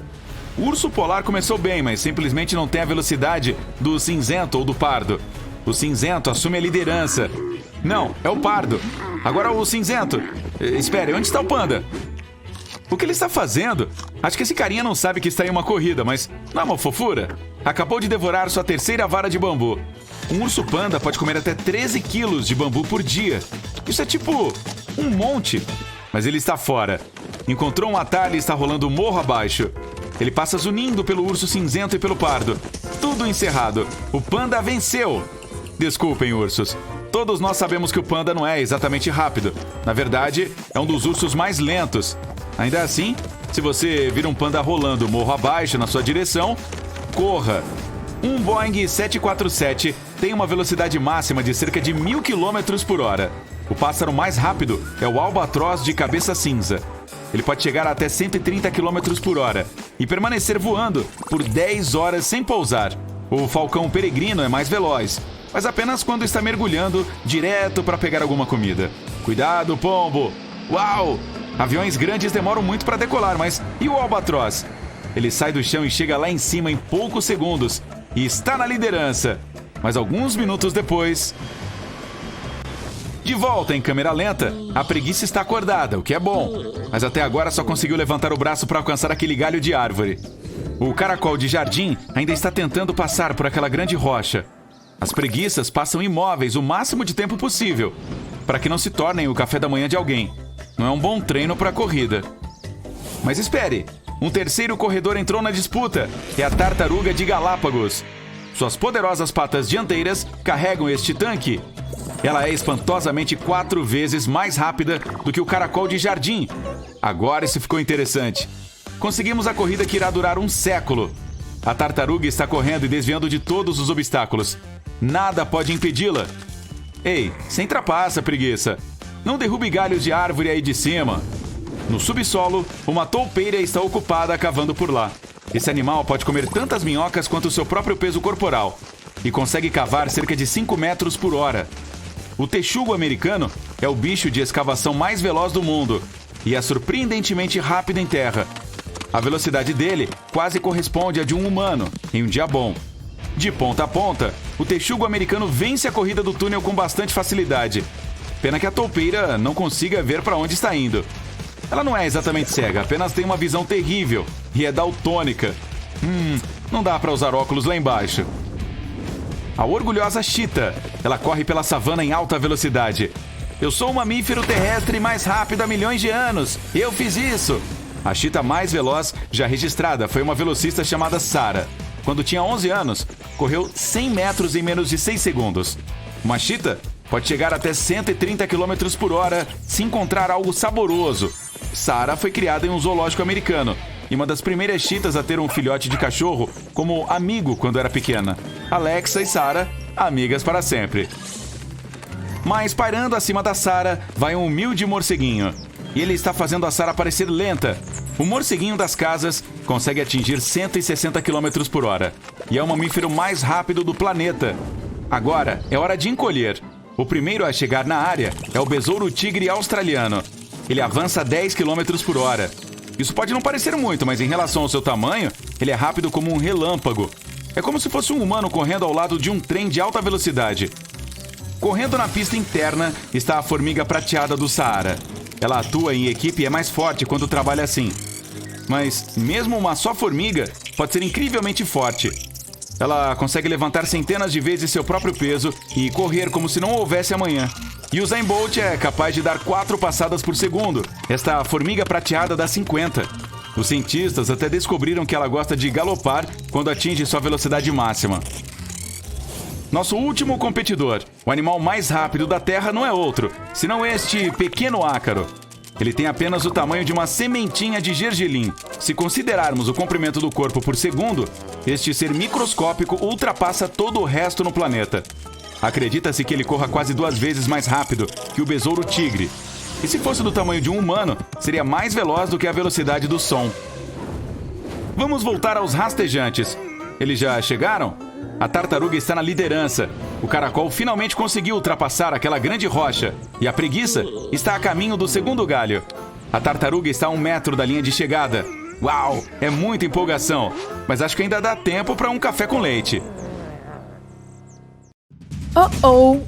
O urso polar começou bem, mas simplesmente não tem a velocidade do cinzento ou do pardo. O cinzento assume a liderança. Não, é o pardo. Agora o cinzento. Espere, onde está o panda? O que ele está fazendo? Acho que esse carinha não sabe que está em uma corrida, mas não é uma fofura? Acabou de devorar sua 3ª vara de bambu. Um urso panda pode comer até 13 quilos de bambu por dia. Isso é tipo um monte. Mas ele está fora. Encontrou um atalho e está rolando morro abaixo. Ele passa zunindo pelo urso cinzento e pelo pardo. Tudo encerrado. O panda venceu. Desculpem, ursos. Todos nós sabemos que o panda não é exatamente rápido. Na verdade, é um dos ursos mais lentos. Ainda assim, se você vir um panda rolando morro abaixo na sua direção, corra. Um Boeing 747 tem uma velocidade máxima de cerca de 1.000 km por hora. O pássaro mais rápido é o albatroz de cabeça cinza. Ele pode chegar a até 130 km por hora e permanecer voando por 10 horas sem pousar. O falcão peregrino é mais veloz, mas apenas quando está mergulhando direto para pegar alguma comida. Cuidado, pombo! Uau! Aviões grandes demoram muito para decolar, mas e o albatroz? Ele sai do chão e chega lá em cima em poucos segundos e está na liderança. Mas alguns minutos depois... De volta em câmera lenta, a preguiça está acordada, o que é bom. Mas até agora só conseguiu levantar o braço para alcançar aquele galho de árvore. O caracol de jardim ainda está tentando passar por aquela grande rocha. As preguiças passam imóveis o máximo de tempo possível, para que não se tornem o café da manhã de alguém. Não é um bom treino para corrida. Mas espere! Um terceiro corredor entrou na disputa. É a tartaruga de Galápagos. Suas poderosas patas dianteiras carregam este tanque. Ela é espantosamente 4 vezes mais rápida do que o caracol de jardim. Agora isso ficou interessante. Conseguimos a corrida que irá durar um século. A tartaruga está correndo e desviando de todos os obstáculos. Nada pode impedi-la. Ei, sem trapaça, preguiça. Não derrube galhos de árvore aí de cima. No subsolo, uma toupeira está ocupada cavando por lá. Esse animal pode comer tantas minhocas quanto o seu próprio peso corporal e consegue cavar cerca de 5 metros por hora. O texugo americano é o bicho de escavação mais veloz do mundo e é surpreendentemente rápido em terra. A velocidade dele quase corresponde à de um humano em um dia bom. De ponta a ponta, o texugo americano vence a corrida do túnel com bastante facilidade. Pena que a toupeira não consiga ver para onde está indo. Ela não é exatamente cega, apenas tem uma visão terrível e é daltônica. Não dá para usar óculos lá embaixo. A orgulhosa chita. Ela corre pela savana em alta velocidade. Eu sou o mamífero terrestre mais rápido há milhões de anos. Eu fiz isso. A chita mais veloz já registrada foi uma velocista chamada Sarah. Quando tinha 11 anos, correu 100 metros em menos de 6 segundos. Uma chita pode chegar até 130 km por hora se encontrar algo saboroso. Sarah foi criada em um zoológico americano e uma das primeiras chitas a ter um filhote de cachorro como amigo quando era pequena. Alexa e Sarah, amigas para sempre. Mas pairando acima da Sarah vai um humilde morceguinho. E ele está fazendo a Sarah parecer lenta. O morceguinho das casas consegue atingir 160 km por hora e é o mamífero mais rápido do planeta. Agora é hora de encolher. O primeiro a chegar na área é o besouro tigre australiano. Ele avança 10 km por hora. Isso pode não parecer muito, mas em relação ao seu tamanho, ele é rápido como um relâmpago. É como se fosse um humano correndo ao lado de um trem de alta velocidade. Correndo na pista interna está a formiga prateada do Saara. Ela atua em equipe e é mais forte quando trabalha assim. Mas mesmo uma só formiga pode ser incrivelmente forte. Ela consegue levantar centenas de vezes seu próprio peso e correr como se não houvesse amanhã. E Usain Bolt é capaz de dar 4 passadas por segundo. Esta formiga prateada dá 50. Os cientistas até descobriram que ela gosta de galopar quando atinge sua velocidade máxima. Nosso último competidor, o animal mais rápido da Terra, não é outro, senão este pequeno ácaro. Ele tem apenas o tamanho de uma sementinha de gergelim. Se considerarmos o comprimento do corpo por segundo, este ser microscópico ultrapassa todo o resto no planeta. Acredita-se que ele corra quase 2 vezes mais rápido que o besouro tigre. E se fosse do tamanho de um humano, seria mais veloz do que a velocidade do som. Vamos voltar aos rastejantes. Eles já chegaram? A tartaruga está na liderança. O caracol finalmente conseguiu ultrapassar aquela grande rocha. E a preguiça está a caminho do segundo galho. A tartaruga está a 1 metro da linha de chegada. Uau! É muita empolgação. Mas acho que ainda dá tempo para um café com leite.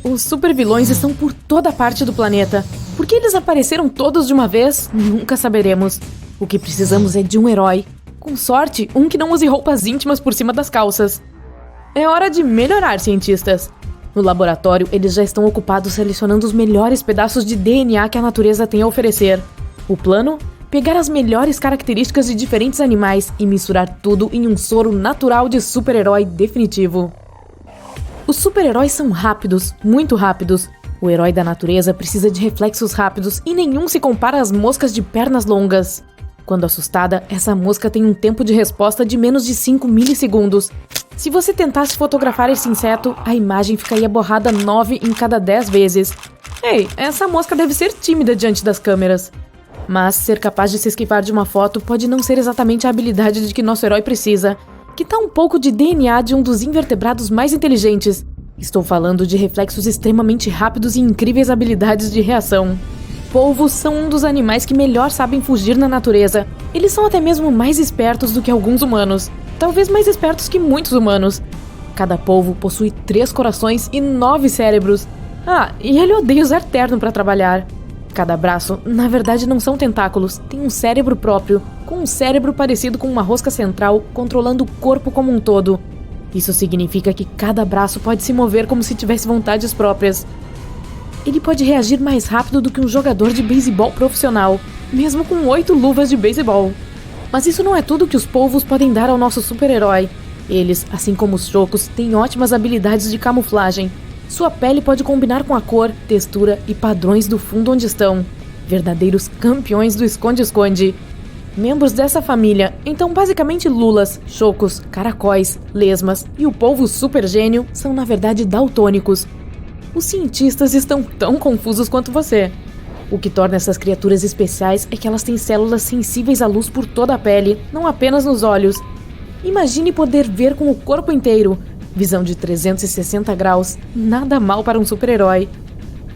Os supervilões estão por toda parte do planeta. Por que eles apareceram todos de uma vez? Nunca saberemos. O que precisamos é de um herói. Com sorte, um que não use roupas íntimas por cima das calças. É hora de melhorar, cientistas. No laboratório, eles já estão ocupados selecionando os melhores pedaços de DNA que a natureza tem a oferecer. O plano? Pegar as melhores características de diferentes animais e misturar tudo em um soro natural de super-herói definitivo. Os super-heróis são rápidos, muito rápidos. O herói da natureza precisa de reflexos rápidos e nenhum se compara às moscas de pernas longas. Quando assustada, essa mosca tem um tempo de resposta de menos de 5 milissegundos. Se você tentasse fotografar esse inseto, a imagem ficaria borrada 9 em cada 10 vezes. Ei, essa mosca deve ser tímida diante das câmeras. Mas ser capaz de se esquivar de uma foto pode não ser exatamente a habilidade de que nosso herói precisa. Que tal um pouco de DNA de um dos invertebrados mais inteligentes? Estou falando de reflexos extremamente rápidos e incríveis habilidades de reação. Polvos são um dos animais que melhor sabem fugir na natureza. Eles são até mesmo mais espertos do que alguns humanos. Talvez mais espertos que muitos humanos. Cada polvo possui 3 corações e 9 cérebros. E ele odeia usar terno para trabalhar. Cada braço, na verdade, não são tentáculos, tem um cérebro próprio, com um cérebro parecido com uma rosca central, controlando o corpo como um todo. Isso significa que cada braço pode se mover como se tivesse vontades próprias. Ele pode reagir mais rápido do que um jogador de beisebol profissional, mesmo com 8 luvas de beisebol. Mas isso não é tudo que os polvos podem dar ao nosso super-herói. Eles, assim como os chocos, têm ótimas habilidades de camuflagem. Sua pele pode combinar com a cor, textura e padrões do fundo onde estão. Verdadeiros campeões do esconde-esconde. Membros dessa família, então basicamente lulas, chocos, caracóis, lesmas e o polvo super gênio são na verdade daltônicos. Os cientistas estão tão confusos quanto você. O que torna essas criaturas especiais é que elas têm células sensíveis à luz por toda a pele, não apenas nos olhos. Imagine poder ver com o corpo inteiro. Visão de 360 graus, nada mal para um super-herói.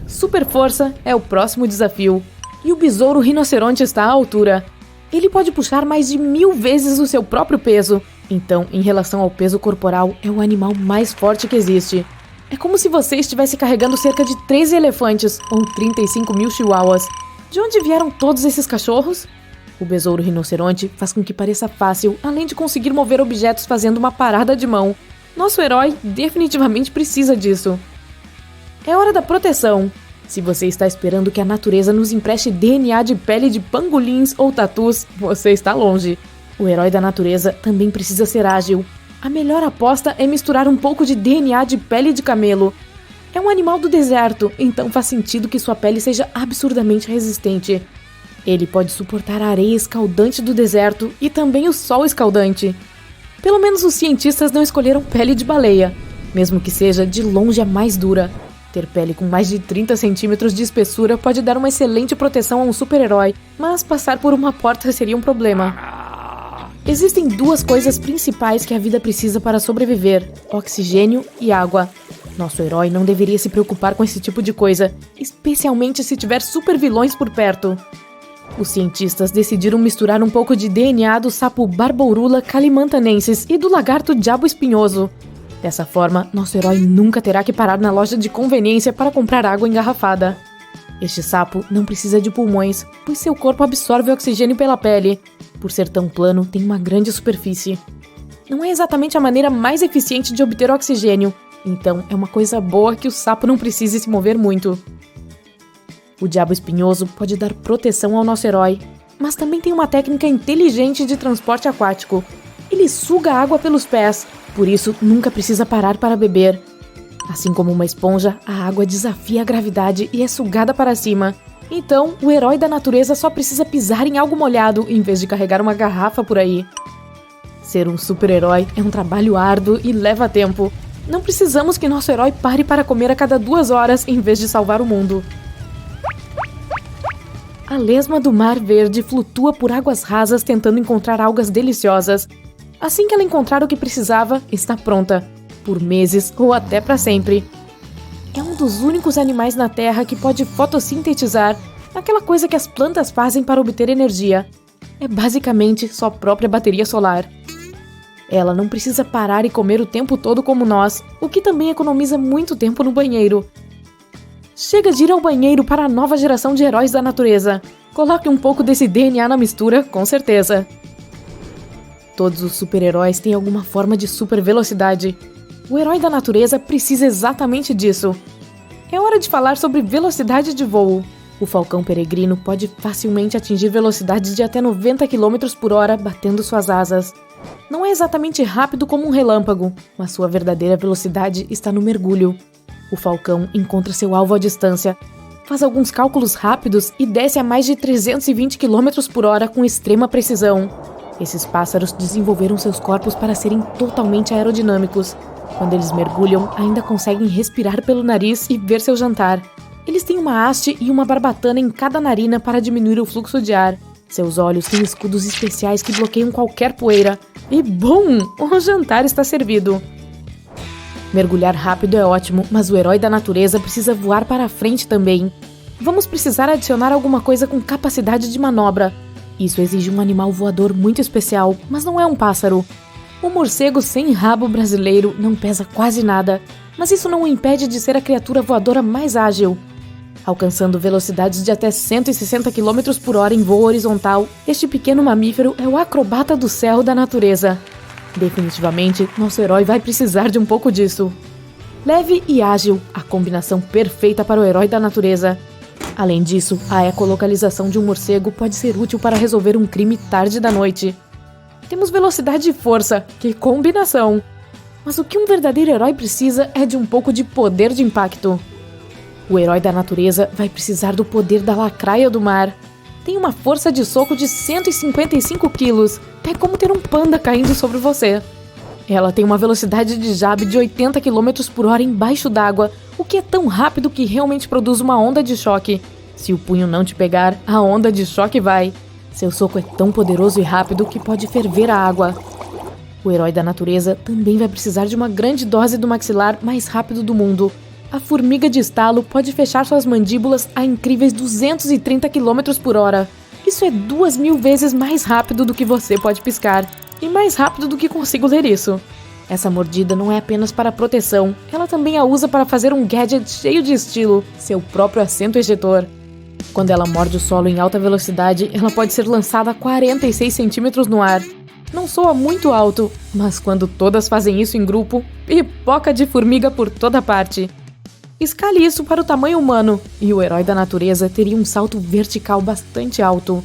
Super força é o próximo desafio. E o besouro rinoceronte está à altura. Ele pode puxar mais de 1000 vezes o seu próprio peso. Então, em relação ao peso corporal, é o animal mais forte que existe. É como se você estivesse carregando cerca de 13 elefantes ou 35.000 chihuahuas. De onde vieram todos esses cachorros? O besouro rinoceronte faz com que pareça fácil, além de conseguir mover objetos fazendo uma parada de mão. Nosso herói definitivamente precisa disso. É hora da proteção. Se você está esperando que a natureza nos empreste DNA de pele de pangolins ou tatus, você está longe. O herói da natureza também precisa ser ágil. A melhor aposta é misturar um pouco de DNA de pele de camelo. É um animal do deserto, então faz sentido que sua pele seja absurdamente resistente. Ele pode suportar a areia escaldante do deserto e também o sol escaldante. Pelo menos os cientistas não escolheram pele de baleia, mesmo que seja de longe a mais dura. Ter pele com mais de 30 centímetros de espessura pode dar uma excelente proteção a um super-herói, mas passar por uma porta seria um problema. Existem 2 coisas principais que a vida precisa para sobreviver: oxigênio e água. Nosso herói não deveria se preocupar com esse tipo de coisa, especialmente se tiver super-vilões por perto. Os cientistas decidiram misturar um pouco de DNA do sapo Barbourula calimantanensis e do lagarto diabo espinhoso. Dessa forma, nosso herói nunca terá que parar na loja de conveniência para comprar água engarrafada. Este sapo não precisa de pulmões, pois seu corpo absorve oxigênio pela pele. Por ser tão plano, tem uma grande superfície. Não é exatamente a maneira mais eficiente de obter oxigênio, então é uma coisa boa que o sapo não precise se mover muito. O diabo espinhoso pode dar proteção ao nosso herói, mas também tem uma técnica inteligente de transporte aquático. Ele suga a água pelos pés, por isso nunca precisa parar para beber. Assim como uma esponja, a água desafia a gravidade e é sugada para cima. Então, o herói da natureza só precisa pisar em algo molhado em vez de carregar uma garrafa por aí. Ser um super-herói é um trabalho árduo e leva tempo. Não precisamos que nosso herói pare para comer a cada 2 horas em vez de salvar o mundo. A lesma do Mar Verde flutua por águas rasas tentando encontrar algas deliciosas. Assim que ela encontrar o que precisava, está pronta. Por meses ou até para sempre. É um dos únicos animais na Terra que pode fotossintetizar, aquela coisa que as plantas fazem para obter energia. É basicamente sua própria bateria solar. Ela não precisa parar e comer o tempo todo como nós, o que também economiza muito tempo no banheiro. Chega de ir ao banheiro para a nova geração de heróis da natureza. Coloque um pouco desse DNA na mistura, com certeza. Todos os super-heróis têm alguma forma de super velocidade. O herói da natureza precisa exatamente disso. É hora de falar sobre velocidade de voo. O falcão peregrino pode facilmente atingir velocidades de até 90 km por hora batendo suas asas. Não é exatamente rápido como um relâmpago, mas sua verdadeira velocidade está no mergulho. O falcão encontra seu alvo à distância, faz alguns cálculos rápidos e desce a mais de 320 km por hora com extrema precisão. Esses pássaros desenvolveram seus corpos para serem totalmente aerodinâmicos. Quando eles mergulham, ainda conseguem respirar pelo nariz e ver seu jantar. Eles têm uma haste e uma barbatana em cada narina para diminuir o fluxo de ar. Seus olhos têm escudos especiais que bloqueiam qualquer poeira. E bum! O jantar está servido. Mergulhar rápido é ótimo, mas o herói da natureza precisa voar para a frente também. Vamos precisar adicionar alguma coisa com capacidade de manobra. Isso exige um animal voador muito especial, mas não é um pássaro. O morcego sem rabo brasileiro não pesa quase nada, mas isso não o impede de ser a criatura voadora mais ágil. Alcançando velocidades de até 160 km por hora em voo horizontal, este pequeno mamífero é o acrobata do céu da natureza. Definitivamente, nosso herói vai precisar de um pouco disso. Leve e ágil, a combinação perfeita para o herói da natureza. Além disso, a ecolocalização de um morcego pode ser útil para resolver um crime tarde da noite. Temos velocidade e força, que combinação! Mas o que um verdadeiro herói precisa é de um pouco de poder de impacto. O herói da natureza vai precisar do poder da lacraia do mar. Tem uma força de soco de 155 quilos, é como ter um panda caindo sobre você. Ela tem uma velocidade de jabe de 80 km por hora embaixo d'água, o que é tão rápido que realmente produz uma onda de choque. Se o punho não te pegar, a onda de choque vai. Seu soco é tão poderoso e rápido que pode ferver a água. O herói da natureza também vai precisar de uma grande dose do maxilar mais rápido do mundo. A formiga de estalo pode fechar suas mandíbulas a incríveis 230 km por hora. Isso é 2.000 vezes mais rápido do que você pode piscar. E mais rápido do que consigo ler isso. Essa mordida não é apenas para proteção, ela também a usa para fazer um gadget cheio de estilo, seu próprio assento ejetor. Quando ela morde o solo em alta velocidade, ela pode ser lançada a 46 centímetros no ar. Não soa muito alto, mas quando todas fazem isso em grupo, pipoca de formiga por toda parte. Escale isso para o tamanho humano, e o herói da natureza teria um salto vertical bastante alto.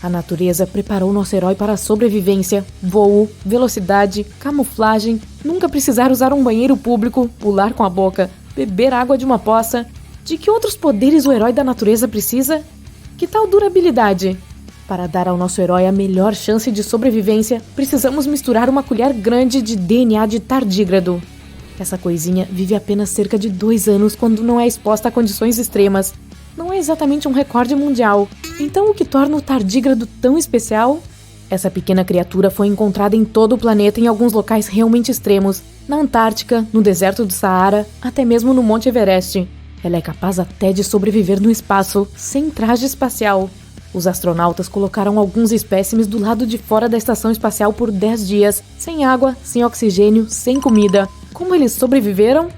A natureza preparou nosso herói para a sobrevivência, voo, velocidade, camuflagem, nunca precisar usar um banheiro público, pular com a boca, beber água de uma poça. De que outros poderes o herói da natureza precisa? Que tal durabilidade? Para dar ao nosso herói a melhor chance de sobrevivência, precisamos misturar uma colher grande de DNA de tardígrado. Essa coisinha vive apenas cerca de 2 anos quando não é exposta a condições extremas. Não é exatamente um recorde mundial. Então o que torna o tardígrado tão especial? Essa pequena criatura foi encontrada em todo o planeta em alguns locais realmente extremos. Na Antártica, no deserto do Saara, até mesmo no Monte Everest. Ela é capaz até de sobreviver no espaço, sem traje espacial. Os astronautas colocaram alguns espécimes do lado de fora da estação espacial por 10 dias, sem água, sem oxigênio, sem comida. Como eles sobreviveram?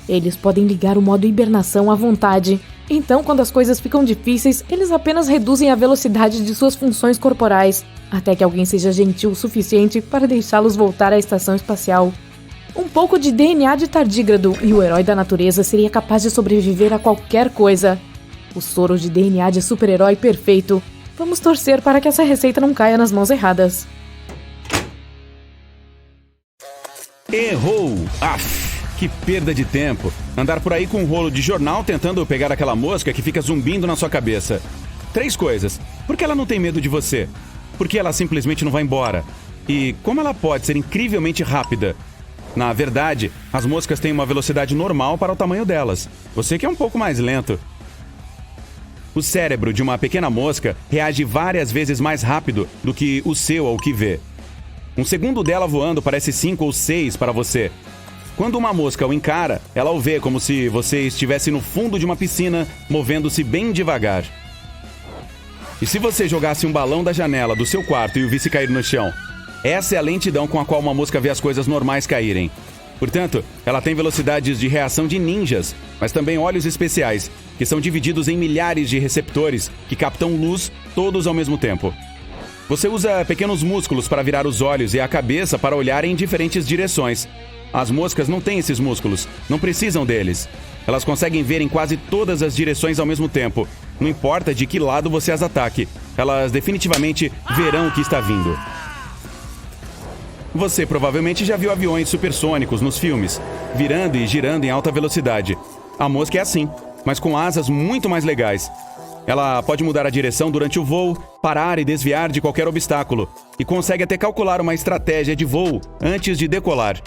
Eles podem ligar o modo hibernação à vontade. Então, quando as coisas ficam difíceis, eles apenas reduzem a velocidade de suas funções corporais, até que alguém seja gentil o suficiente para deixá-los voltar à estação espacial. Um pouco de DNA de tardígrado e o herói da natureza seria capaz de sobreviver a qualquer coisa. O soro de DNA de super-herói perfeito. Vamos torcer para que essa receita não caia nas mãos erradas. Errou! Aff, que perda de tempo. Andar por aí com um rolo de jornal tentando pegar aquela mosca que fica zumbindo na sua cabeça. 3 coisas. Por que ela não tem medo de você? Por que ela simplesmente não vai embora? E como ela pode ser incrivelmente rápida? Na verdade, as moscas têm uma velocidade normal para o tamanho delas. Você que é um pouco mais lento. O cérebro de uma pequena mosca reage várias vezes mais rápido do que o seu ao que vê. Um segundo dela voando parece 5 ou 6 para você. Quando uma mosca o encara, ela o vê como se você estivesse no fundo de uma piscina, movendo-se bem devagar. E se você jogasse um balão da janela do seu quarto e o visse cair no chão? Essa é a lentidão com a qual uma mosca vê as coisas normais caírem. Portanto, ela tem velocidades de reação de ninjas, mas também olhos especiais, que são divididos em milhares de receptores que captam luz todos ao mesmo tempo. Você usa pequenos músculos para virar os olhos e a cabeça para olhar em diferentes direções. As moscas não têm esses músculos, não precisam deles. Elas conseguem ver em quase todas as direções ao mesmo tempo. Não importa de que lado você as ataque, elas definitivamente verão o que está vindo. Você provavelmente já viu aviões supersônicos nos filmes, virando e girando em alta velocidade. A mosca é assim, mas com asas muito mais legais. Ela pode mudar a direção durante o voo, parar e desviar de qualquer obstáculo, e consegue até calcular uma estratégia de voo antes de decolar.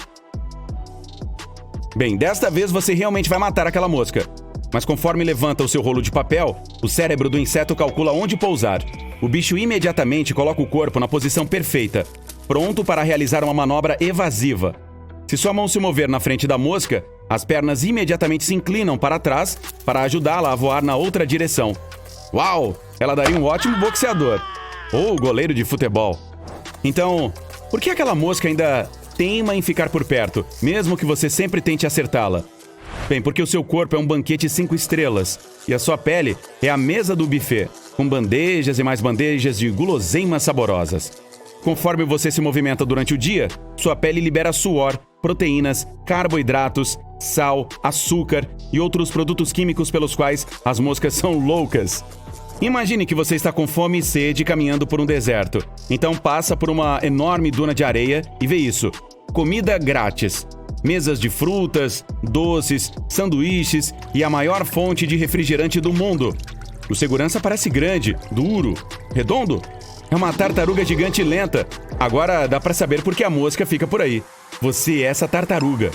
Bem, desta vez você realmente vai matar aquela mosca. Mas conforme levanta o seu rolo de papel, o cérebro do inseto calcula onde pousar. O bicho imediatamente coloca o corpo na posição perfeita, pronto para realizar uma manobra evasiva. Se sua mão se mover na frente da mosca, as pernas imediatamente se inclinam para trás para ajudá-la a voar na outra direção. Uau! Ela daria um ótimo boxeador. Ou goleiro de futebol. Então, por que aquela mosca ainda teima em ficar por perto, mesmo que você sempre tente acertá-la? Bem, porque o seu corpo é um banquete 5 estrelas e a sua pele é a mesa do buffet, com bandejas e mais bandejas de guloseimas saborosas. Conforme você se movimenta durante o dia, sua pele libera suor proteínas, carboidratos, sal, açúcar e outros produtos químicos pelos quais as moscas são loucas. Imagine que você está com fome e sede caminhando por um deserto. Então passa por uma enorme duna de areia e vê isso. Comida grátis. Mesas de frutas, doces, sanduíches e a maior fonte de refrigerante do mundo. O segurança parece grande, duro, redondo. É uma tartaruga gigante lenta. Agora dá pra saber por que a mosca fica por aí. Você é essa tartaruga.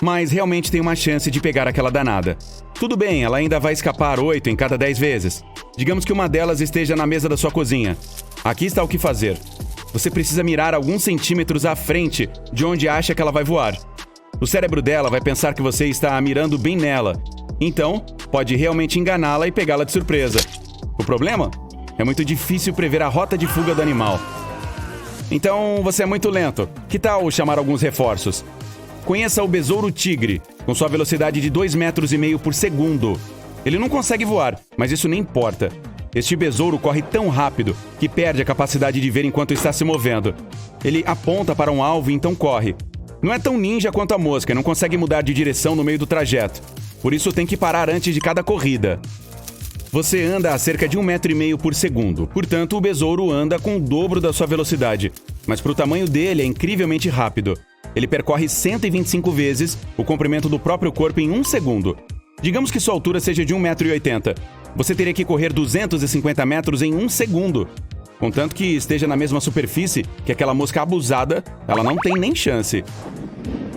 Mas realmente tem uma chance de pegar aquela danada. Tudo bem, ela ainda vai escapar 8 em cada 10 vezes. Digamos que uma delas esteja na mesa da sua cozinha. Aqui está o que fazer. Você precisa mirar alguns centímetros à frente de onde acha que ela vai voar. O cérebro dela vai pensar que você está mirando bem nela. Então, pode realmente enganá-la e pegá-la de surpresa. O problema? É muito difícil prever a rota de fuga do animal. Então, você é muito lento. Que tal chamar alguns reforços? Conheça o besouro tigre, com sua velocidade de 2,5 metros por segundo. Ele não consegue voar, mas isso nem importa. Este besouro corre tão rápido que perde a capacidade de ver enquanto está se movendo. Ele aponta para um alvo e então corre. Não é tão ninja quanto a mosca, não consegue mudar de direção no meio do trajeto. Por isso tem que parar antes de cada corrida. Você anda a cerca de 1,5 metro por segundo, portanto o besouro anda com o dobro da sua velocidade. Mas para o tamanho dele é incrivelmente rápido. Ele percorre 125 vezes o comprimento do próprio corpo em 1 segundo. Digamos que sua altura seja de 1,80 m. Você teria que correr 250 metros em 1 segundo. Contanto que esteja na mesma superfície que aquela mosca abusada, ela não tem nem chance.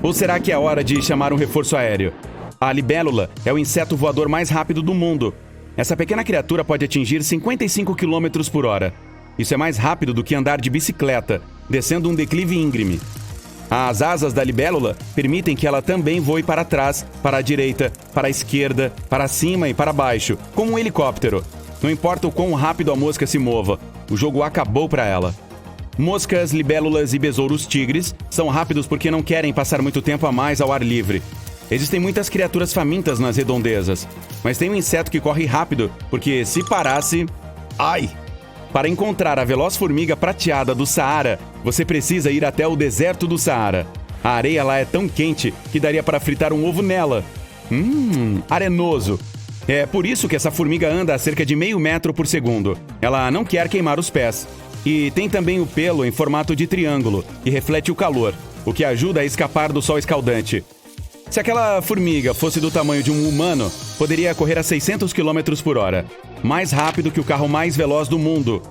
Ou será que é hora de chamar um reforço aéreo? A libélula é o inseto voador mais rápido do mundo. Essa pequena criatura pode atingir 55 km por hora. Isso é mais rápido do que andar de bicicleta, descendo um declive íngreme. As asas da libélula permitem que ela também voe para trás, para a direita, para a esquerda, para cima e para baixo, como um helicóptero. Não importa o quão rápido a mosca se mova, o jogo acabou para ela. Moscas, libélulas e besouros tigres são rápidos porque não querem passar muito tempo a mais ao ar livre. Existem muitas criaturas famintas nas redondezas, mas tem um inseto que corre rápido porque se parasse... Ai! Para encontrar a veloz formiga prateada do Saara, você precisa ir até o deserto do Saara. A areia lá é tão quente que daria para fritar um ovo nela. Arenoso. É por isso que essa formiga anda a cerca de 0,5 metro por segundo. Ela não quer queimar os pés. E tem também o pelo em formato de triângulo, que reflete o calor, o que ajuda a escapar do sol escaldante. Se aquela formiga fosse do tamanho de um humano, poderia correr a 600 km por hora, mais rápido que o carro mais veloz do mundo.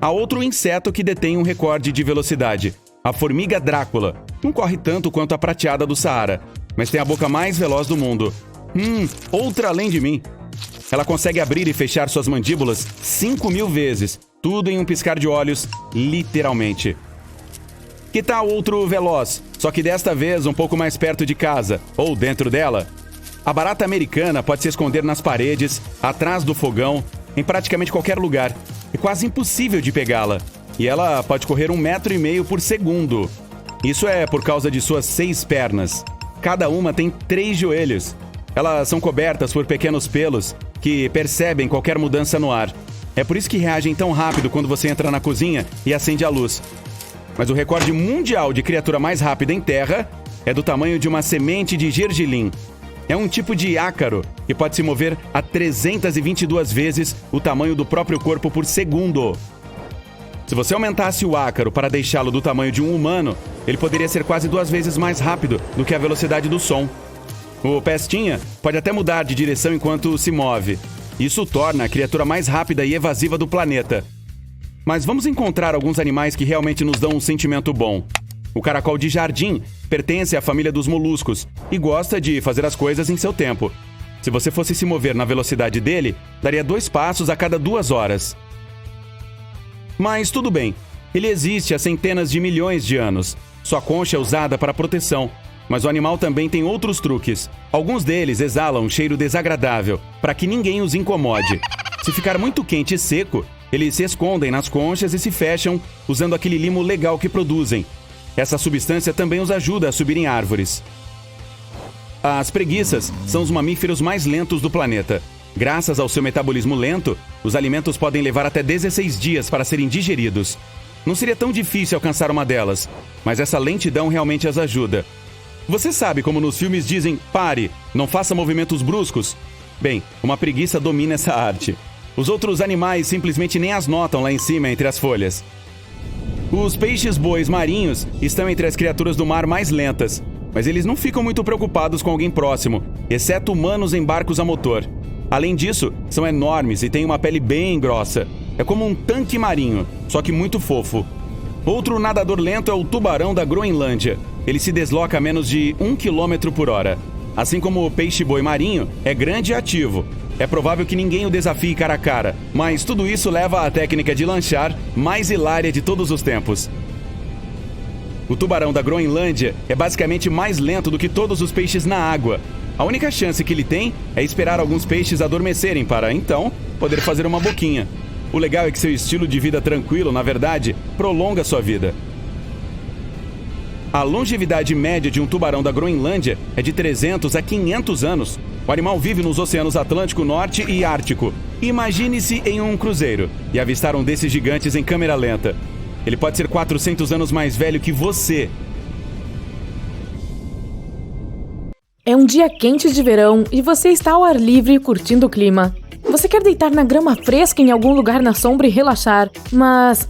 Há outro inseto que detém um recorde de velocidade, a formiga Drácula. Não corre tanto quanto a prateada do Saara, mas tem a boca mais veloz do mundo. Outra além de mim. Ela consegue abrir e fechar suas mandíbulas 5.000 vezes, tudo em um piscar de olhos, literalmente. Que tal outro veloz, só que desta vez um pouco mais perto de casa, ou dentro dela? A barata americana pode se esconder nas paredes, atrás do fogão, em praticamente qualquer lugar. É quase impossível de pegá-la. E ela pode correr 1,5 metro por segundo. Isso é por causa de suas 6 pernas. Cada uma tem 3 joelhos. Elas são cobertas por pequenos pelos que percebem qualquer mudança no ar. É por isso que reagem tão rápido quando você entra na cozinha e acende a luz. Mas o recorde mundial de criatura mais rápida em terra é do tamanho de uma semente de gergelim. É um tipo de ácaro que pode se mover a 322 vezes o tamanho do próprio corpo por segundo. Se você aumentasse o ácaro para deixá-lo do tamanho de um humano, ele poderia ser quase 2 vezes mais rápido do que a velocidade do som. O pestinha pode até mudar de direção enquanto se move. Isso o torna a criatura mais rápida e evasiva do planeta. Mas vamos encontrar alguns animais que realmente nos dão um sentimento bom. O caracol de jardim pertence à família dos moluscos e gosta de fazer as coisas em seu tempo. Se você fosse se mover na velocidade dele, daria 2 passos a cada 2 horas. Mas tudo bem, ele existe há centenas de milhões de anos. Sua concha é usada para proteção, mas o animal também tem outros truques. Alguns deles exalam um cheiro desagradável, para que ninguém os incomode. Se ficar muito quente e seco, eles se escondem nas conchas e se fecham usando aquele limo legal que produzem. Essa substância também os ajuda a subir em árvores. As preguiças são os mamíferos mais lentos do planeta. Graças ao seu metabolismo lento, os alimentos podem levar até 16 dias para serem digeridos. não seria tão difícil alcançar uma delas, mas essa lentidão realmente as ajuda. Você sabe como nos filmes dizem, pare, não faça movimentos bruscos? Bem, uma preguiça domina essa arte. Os outros animais simplesmente nem as notam lá em cima entre as folhas. Os peixes-bois marinhos estão entre as criaturas do mar mais lentas, mas eles não ficam muito preocupados com alguém próximo, exceto humanos em barcos a motor. Além disso, são enormes e têm uma pele bem grossa. É como um tanque marinho, só que muito fofo. Outro nadador lento é o tubarão da Groenlândia. Ele se desloca a menos de 1 km por hora. Assim como o peixe-boi marinho, é grande e ativo. É provável que ninguém o desafie cara a cara, mas tudo isso leva à técnica de lanchar mais hilária de todos os tempos. O tubarão da Groenlândia é basicamente mais lento do que todos os peixes na água. A única chance que ele tem é esperar alguns peixes adormecerem para, então, poder fazer uma boquinha. O legal é que seu estilo de vida tranquilo, na verdade, prolonga sua vida. A longevidade média de um tubarão da Groenlândia é de 300 a 500 anos. O animal vive nos oceanos Atlântico Norte e Ártico. Imagine-se em um cruzeiro e avistar um desses gigantes em câmera lenta. Ele pode ser 400 anos mais velho que você. É um dia quente de verão e você está ao ar livre curtindo o clima. Você quer deitar na grama fresca em algum lugar na sombra e relaxar, mas...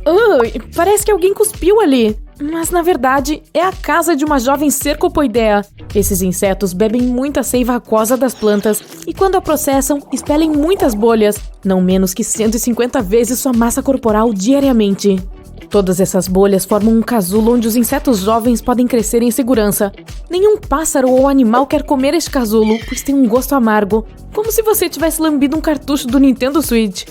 parece que alguém cuspiu ali. Mas, na verdade, é a casa de uma jovem cercopoidea. Esses insetos bebem muita seiva aquosa das plantas e, quando a processam, expelem muitas bolhas, não menos que 150 vezes sua massa corporal diariamente. Todas essas bolhas formam um casulo onde os insetos jovens podem crescer em segurança. Nenhum pássaro ou animal quer comer este casulo, pois tem um gosto amargo, como se você tivesse lambido um cartucho do Nintendo Switch.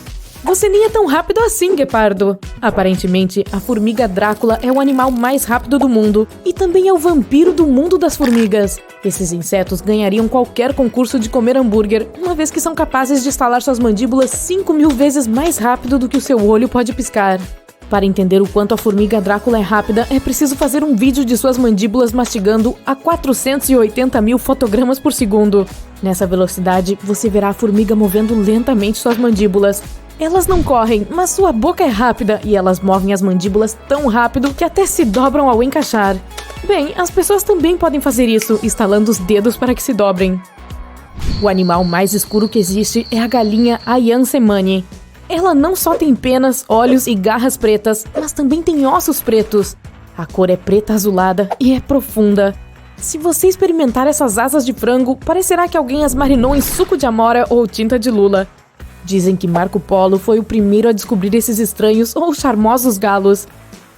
Você nem é tão rápido assim, guepardo. Aparentemente, a formiga Drácula é o animal mais rápido do mundo e também é o vampiro do mundo das formigas. Esses insetos ganhariam qualquer concurso de comer hambúrguer, uma vez que são capazes de estalar suas mandíbulas 5.000 vezes mais rápido do que o seu olho pode piscar. Para entender o quanto a formiga Drácula é rápida, é preciso fazer um vídeo de suas mandíbulas mastigando a 480.000 fotogramas por segundo. Nessa velocidade, você verá a formiga movendo lentamente suas mandíbulas. Elas não correm, mas sua boca é rápida e elas movem as mandíbulas tão rápido que até se dobram ao encaixar. Bem, as pessoas também podem fazer isso, estalando os dedos para que se dobrem. O animal mais escuro que existe é a galinha Ayam Semani. Ela não só tem penas, olhos e garras pretas, mas também tem ossos pretos. A cor é preta azulada e é profunda. Se você experimentar essas asas de frango, parecerá que alguém as marinou em suco de amora ou tinta de lula. Dizem que Marco Polo foi o primeiro a descobrir esses estranhos ou charmosos galos.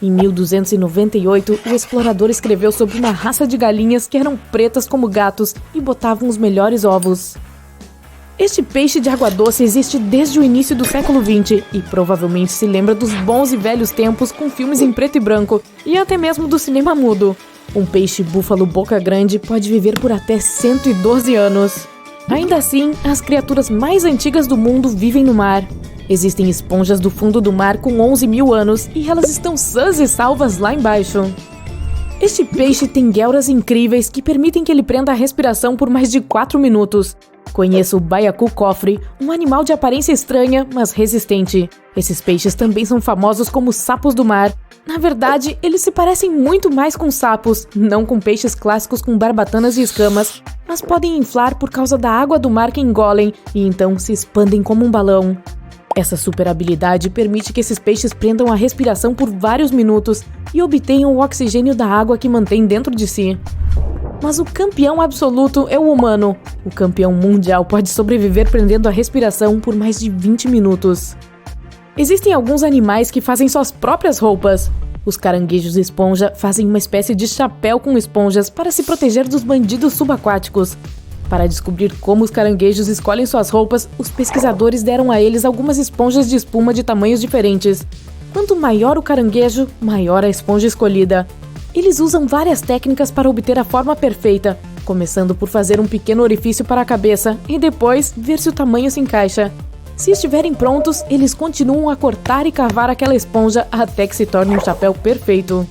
Em 1298, o explorador escreveu sobre uma raça de galinhas que eram pretas como gatos e botavam os melhores ovos. Este peixe de água doce existe desde o início do século XX e provavelmente se lembra dos bons e velhos tempos com filmes em preto e branco e até mesmo do cinema mudo. Um peixe búfalo boca grande pode viver por até 112 anos. Ainda assim, as criaturas mais antigas do mundo vivem no mar. Existem esponjas do fundo do mar com 11.000 anos e elas estão sãs e salvas lá embaixo. Este peixe tem guelras incríveis que permitem que ele prenda a respiração por mais de 4 minutos. Conheça o baiacu cofre, um animal de aparência estranha, mas resistente. Esses peixes também são famosos como sapos do mar. Na verdade, eles se parecem muito mais com sapos, não com peixes clássicos com barbatanas e escamas, mas podem inflar por causa da água do mar que engolem e então se expandem como um balão. Essa super habilidade permite que esses peixes prendam a respiração por vários minutos e obtenham o oxigênio da água que mantém dentro de si. Mas o campeão absoluto é o humano. O campeão mundial pode sobreviver prendendo a respiração por mais de 20 minutos. Existem alguns animais que fazem suas próprias roupas. Os caranguejos esponja fazem uma espécie de chapéu com esponjas para se proteger dos bandidos subaquáticos. Para descobrir como os caranguejos escolhem suas roupas, os pesquisadores deram a eles algumas esponjas de espuma de tamanhos diferentes. Quanto maior o caranguejo, maior a esponja escolhida. Eles usam várias técnicas para obter a forma perfeita, começando por fazer um pequeno orifício para a cabeça e depois ver se o tamanho se encaixa. Se estiverem prontos, eles continuam a cortar e cavar aquela esponja até que se torne um chapéu perfeito.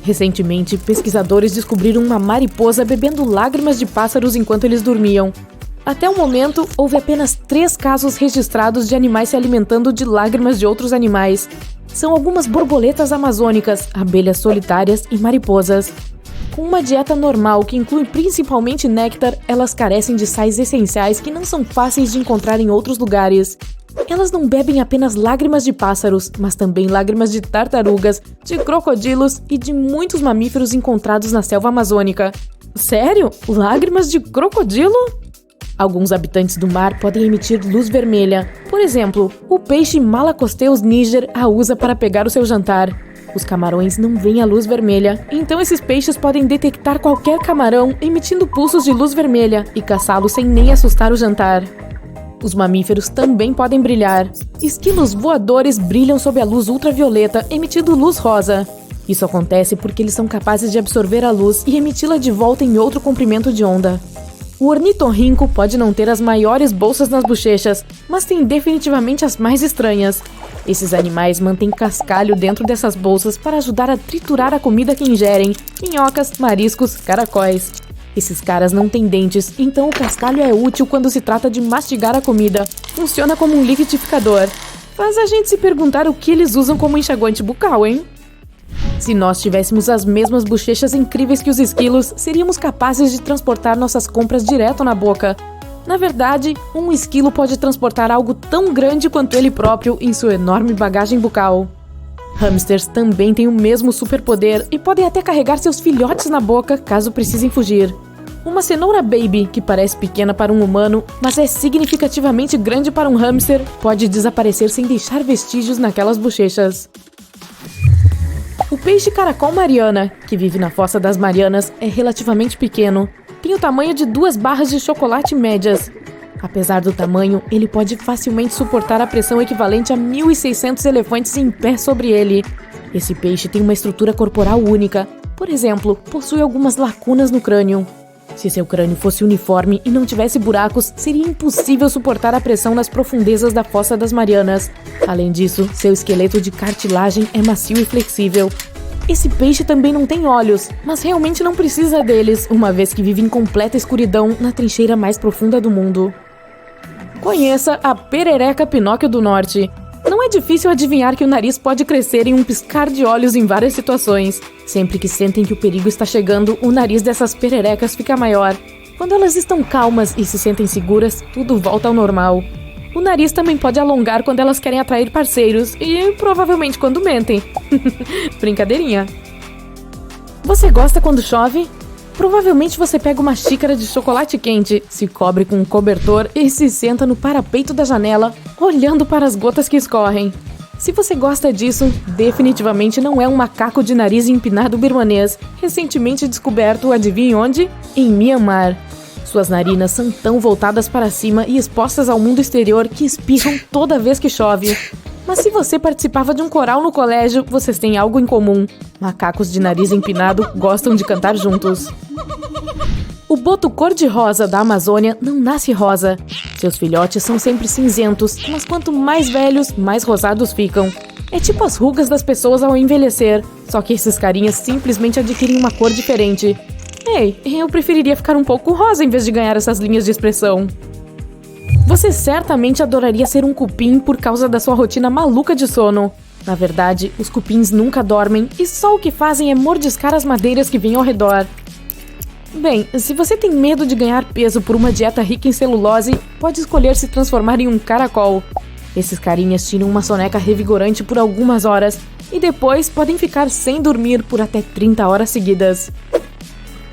Recentemente, pesquisadores descobriram uma mariposa bebendo lágrimas de pássaros enquanto eles dormiam. Até o momento, houve apenas 3 casos registrados de animais se alimentando de lágrimas de outros animais. São algumas borboletas amazônicas, abelhas solitárias e mariposas. Com uma dieta normal que inclui principalmente néctar, elas carecem de sais essenciais que não são fáceis de encontrar em outros lugares. Elas não bebem apenas lágrimas de pássaros, mas também lágrimas de tartarugas, de crocodilos e de muitos mamíferos encontrados na selva amazônica. Sério? Lágrimas de crocodilo? Alguns habitantes do mar podem emitir luz vermelha. Por exemplo, o peixe Malacosteus niger a usa para pegar o seu jantar. Os camarões não veem a luz vermelha, então esses peixes podem detectar qualquer camarão emitindo pulsos de luz vermelha e caçá-lo sem nem assustar o jantar. Os mamíferos também podem brilhar. Esquilos voadores brilham sob a luz ultravioleta, emitindo luz rosa. Isso acontece porque eles são capazes de absorver a luz e emiti-la de volta em outro comprimento de onda. O ornitorrinco pode não ter as maiores bolsas nas bochechas, mas tem definitivamente as mais estranhas. Esses animais mantêm cascalho dentro dessas bolsas para ajudar a triturar a comida que ingerem, minhocas, mariscos, caracóis. Esses caras não têm dentes, então o cascalho é útil quando se trata de mastigar a comida. Funciona como um liquidificador. Faz a gente se perguntar o que eles usam como enxaguante bucal, hein? Se nós tivéssemos as mesmas bochechas incríveis que os esquilos, seríamos capazes de transportar nossas compras direto na boca. Na verdade, um esquilo pode transportar algo tão grande quanto ele próprio em sua enorme bagagem bucal. Hamsters também têm o mesmo superpoder e podem até carregar seus filhotes na boca caso precisem fugir. Uma cenoura baby, que parece pequena para um humano, mas é significativamente grande para um hamster, pode desaparecer sem deixar vestígios naquelas bochechas. O peixe caracol Mariana, que vive na Fossa das Marianas, é relativamente pequeno. Tem o tamanho de 2 barras de chocolate médias. Apesar do tamanho, ele pode facilmente suportar a pressão equivalente a 1.600 elefantes em pé sobre ele. Esse peixe tem uma estrutura corporal única. Por exemplo, possui algumas lacunas no crânio. Se seu crânio fosse uniforme e não tivesse buracos, seria impossível suportar a pressão nas profundezas da Fossa das Marianas. Além disso, seu esqueleto de cartilagem é macio e flexível. Esse peixe também não tem olhos, mas realmente não precisa deles, uma vez que vive em completa escuridão na trincheira mais profunda do mundo. Conheça a perereca Pinóquio do Norte. Não é difícil adivinhar que o nariz pode crescer em um piscar de olhos em várias situações. Sempre que sentem que o perigo está chegando, o nariz dessas pererecas fica maior. Quando elas estão calmas e se sentem seguras, tudo volta ao normal. O nariz também pode alongar quando elas querem atrair parceiros e provavelmente quando mentem. Brincadeirinha. Você gosta quando chove? Provavelmente você pega uma xícara de chocolate quente, se cobre com um cobertor e se senta no parapeito da janela, olhando para as gotas que escorrem. Se você gosta disso, definitivamente não é um macaco de nariz empinado birmanês, recentemente descoberto, adivinhe onde? Em Myanmar. Suas narinas são tão voltadas para cima e expostas ao mundo exterior que espirram toda vez que chove. Mas se você participava de um coral no colégio, vocês têm algo em comum. Macacos de nariz empinado gostam de cantar juntos. O boto cor-de-rosa da Amazônia não nasce rosa. Seus filhotes são sempre cinzentos, mas quanto mais velhos, mais rosados ficam. É tipo as rugas das pessoas ao envelhecer, só que esses carinhas simplesmente adquirem uma cor diferente. Ei, eu preferiria ficar um pouco rosa em vez de ganhar essas linhas de expressão. Você certamente adoraria ser um cupim por causa da sua rotina maluca de sono. Na verdade, os cupins nunca dormem e só o que fazem é mordiscar as madeiras que vêm ao redor. Bem, se você tem medo de ganhar peso por uma dieta rica em celulose, pode escolher se transformar em um caracol. Esses carinhas tiram uma soneca revigorante por algumas horas e depois podem ficar sem dormir por até 30 horas seguidas.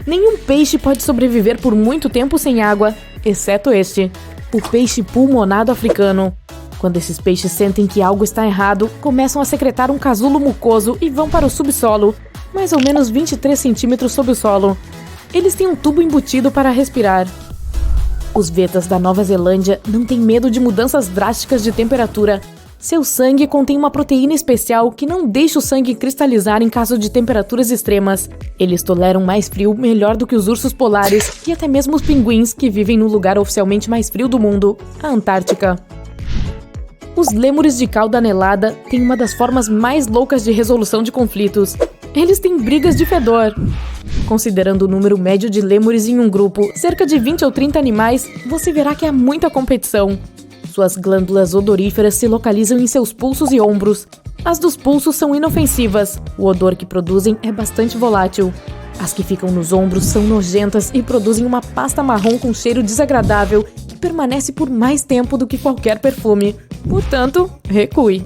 Nenhum peixe pode sobreviver por muito tempo sem água, exceto este, o peixe pulmonado africano. Quando esses peixes sentem que algo está errado, começam a secretar um casulo mucoso e vão para o subsolo, mais ou menos 23 centímetros sob o solo. Eles têm um tubo embutido para respirar. Os vetas da Nova Zelândia não têm medo de mudanças drásticas de temperatura. Seu sangue contém uma proteína especial que não deixa o sangue cristalizar em caso de temperaturas extremas. Eles toleram mais frio melhor do que os ursos polares e até mesmo os pinguins que vivem no lugar oficialmente mais frio do mundo, a Antártica. Os lêmures de cauda anelada têm uma das formas mais loucas de resolução de conflitos. Eles têm brigas de fedor. Considerando o número médio de lêmures em um grupo, cerca de 20 ou 30 animais, você verá que há muita competição. Suas glândulas odoríferas se localizam em seus pulsos e ombros. As dos pulsos são inofensivas, o odor que produzem é bastante volátil. As que ficam nos ombros são nojentas e produzem uma pasta marrom com cheiro desagradável que permanece por mais tempo do que qualquer perfume. Portanto, recue.